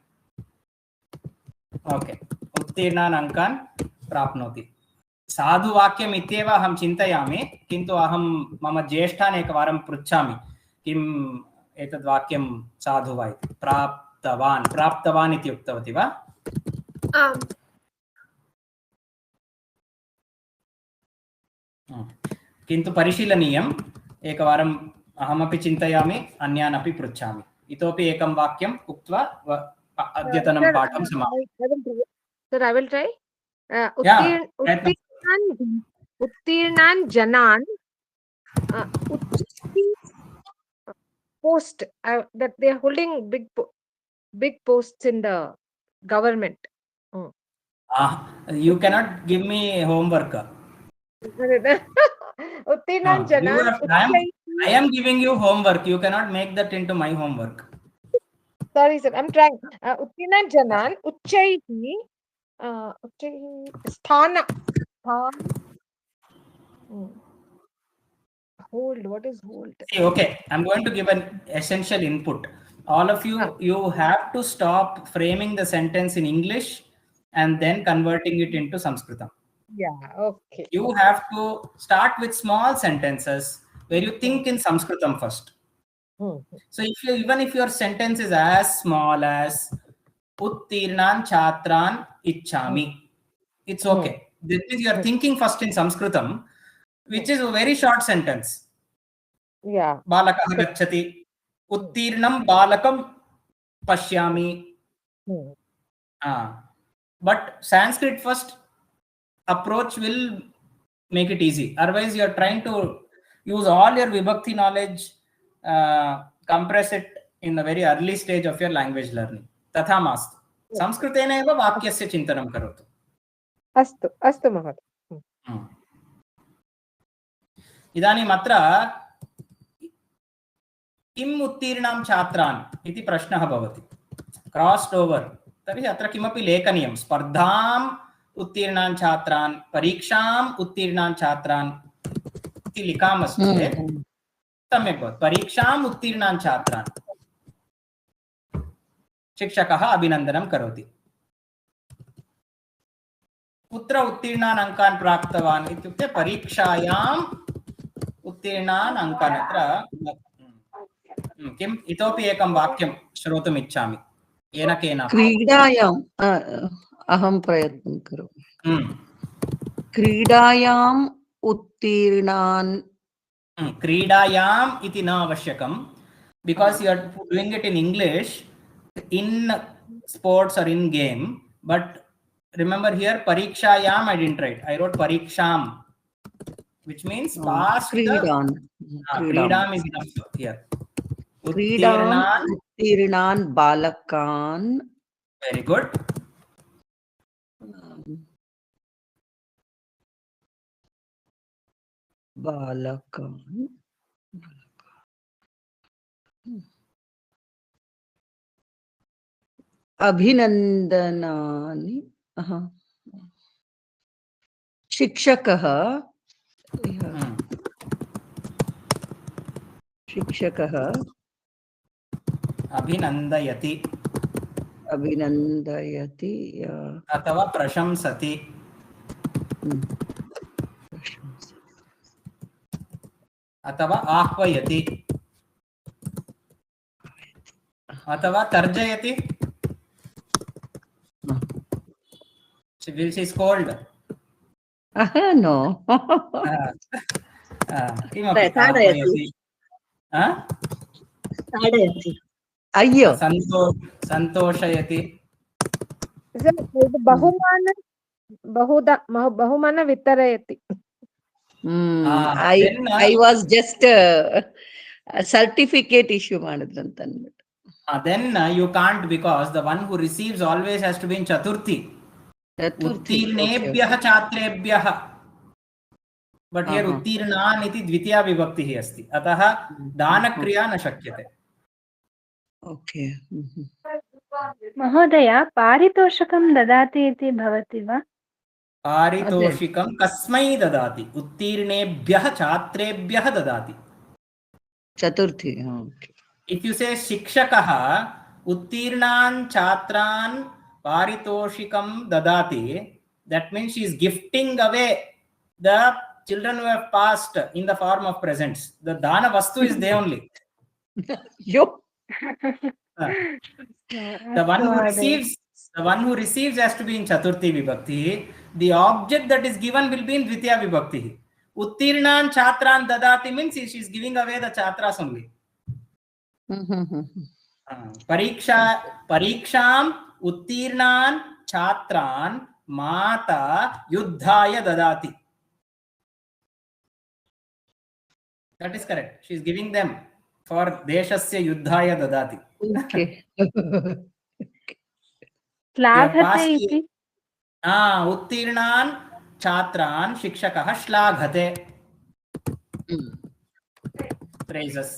Okay. Uttirnan ankan prapnoti. साधु वाक्यम् इत्येव अहं चिन्तयामि, किन्तु अहं मम ज्येष्ठान् एकवारं पृच्छामि किम् एतद् वाक्यं साधु वा इति। प्राप्तवान् इति उक्तवती वा? आम्। किन्तु परिशीलनीयम्। एकवारम् अहमपि चिन्तयामि, अन्यान् अपि पृच्छामि। इतोपि एकं वाक्यम् उक्त्वा अद्यतनं पाठं समापयामि। Sir, I will try. उत्तीर्णान् जनान् post that they are holding big posts in the government. You cannot give me homework. उत्तीर्णान् जनान् I am giving you homework. You cannot make that into my homework. Sorry sir, I'm trying. उत्तीर्णान् जनान् उच्चैः sthana. Hold. What is hold? See, okay, I'm going to give an essential input. All of you, you have to stop framing the sentence in English and then converting it into Sanskritam. Yeah, okay. You have to start with small sentences where you think in Sanskritam first. So even if your sentence is as small as Uttirnan Chatran Ichchami, it's okay. This is you are thinking first in Sanskritam, which is a very short sentence. Yeah. Balakah gacchati, Uttirnam Balakam Pashyami. But Sanskrit first approach will make it easy. Otherwise, you are trying to use all your Vibhakti knowledge, compress it in the very early stage of your language learning. Tatha mastu. Sanskritena eva vakyasya chintanam karotu. Astu, astu Mahoday. इदानीम् अत्र किम् उत्तीर्णां छात्रान् इति प्रश्नः भवति। Crossed over तर्हि अत्र किमपि लेखनीयं। स्पर्धाम् उत्तीर्णान् छात्रान्, परीक्षाम् उत्तीर्णान् छात्रान् इति लिखामश्चेत् सम्यक् भवति। परीक्षाम् उत्तीर्णान् छात्रान् शिक्षकः अभिनन्दनं करोति। कुत्र उत्तीर्णान् अङ्कान् प्राप्तवान् इत्युक्ते परीक्षायाम् उत्तीर्णान् अङ्कान्। अत्र किम् इतोपि एकं वाक्यं श्रोतुम् इच्छामि येन केन। क्रीडायाम् अहं प्रयत्नं करोमि। क्रीडायाम् उत्तीर्णान् क्रीडायाम् इति न आवश्यकं, because U are doing it in English in sports or in game, but remember here parikshayam I didn't write, I wrote pariksham, which means past. क्रीडान् Kridam is enough here. क्रीडान् उत्तीर्णान् बालकान्। Very good. बालकान् अभिनन्दनानि। शिक्षकः अभिनन्दयति अथवा प्रशंसति अथवा आह्वयति अथवा तर्जयति। Will she scold? No. अय्यो संतोषयति। बहुमान वितरयति। I was just a certificate issue ಮಾಡಿದ್ರಂತ ಅಂದ್ಬಿಟ್ಟು. Then you can't, because the one who receives always has to be in chaturthi. उत्तीर्णेभ्यः छात्रेभ्यः, बट हियर उत्तीर्णान् इति द्वितीया विभक्तिः अस्ति, अतः दानक्रिया न शक्यते। ओके। महोदय पारितोषिकं ददाति इति भवति वा? पारितोषिकं कस्मै ददाति? उत्तीर्णेभ्यः छात्रेभ्यः ददाति। चतुर्थी। इफ यू से शिक्षकः उत्तीर्णान् छात्रान् पारितोषिकं ददाति, that means she is gifting away the children who have passed in the form of presents. The dana vastu is there only. Yo. The one who receives has to be in chaturthi vibhakti. The object that is given will be in dvitiya vibhakti. Uttirnan chatran dadati means she is giving away the chatras only. Pariksham उत्तीर्णान् छात्रान् माता युद्धाय ददाति. That is correct. She is giving them for deshasya युद्धाय ददाति. Okay. श्लाघते इति। उत्तीर्णान् छात्रान् शिक्षकः श्लाघते. Praises.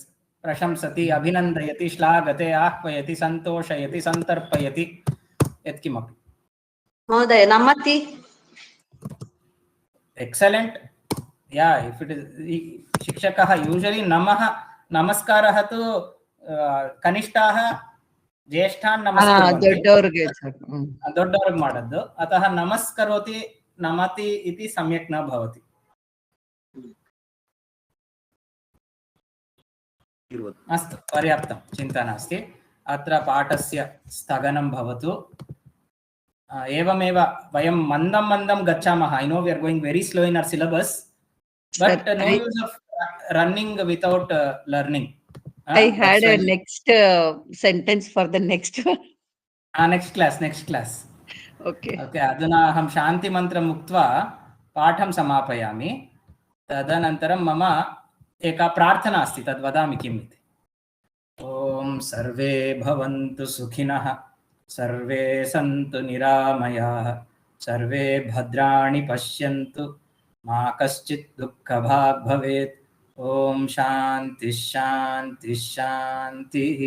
प्रशंसति, अभिनन्दयति, श्लाघते, आह्वयति, सन्तोषयति, सन्तर्पयति, यत्किमपि। महोदय नमति। Excellent. Yeah, if it is शिक्षकः usually नमः नमस्कारः तु कनिष्ठाः ज्येष्ठान् नमस्कुर्वन्ति, दोड्डवरिगे माडद्दु, अतः नमस्करोति नमति इति सम्यक् न भवति। अस्तु, पर्याप्तं, चिन्ता नास्ति। अत्र पाठस्य स्थगनं भवतु। एवमेव वयं मन्दं मन्दं गच्छामः। I know we are going very slow in our syllabus, but no use of running without learning. I had a next sentence for the next one. Next class. Okay. अधुना अहं शान्तिमन्त्रम् उक्त्वा पाठं समापयामि। तदनन्तरं मम एका प्रार्थना अस्ति, तद् वदामि किम् इति। ओम सर्वे भवन्तु सुखिनः, सर्वे सन्तु निरामयाः, सर्वे भद्राणि पश्यन्तु, मा कश्चित् दुःखभाग् भवेत्। ओम शान्तिः शान्तिः शान्तिः।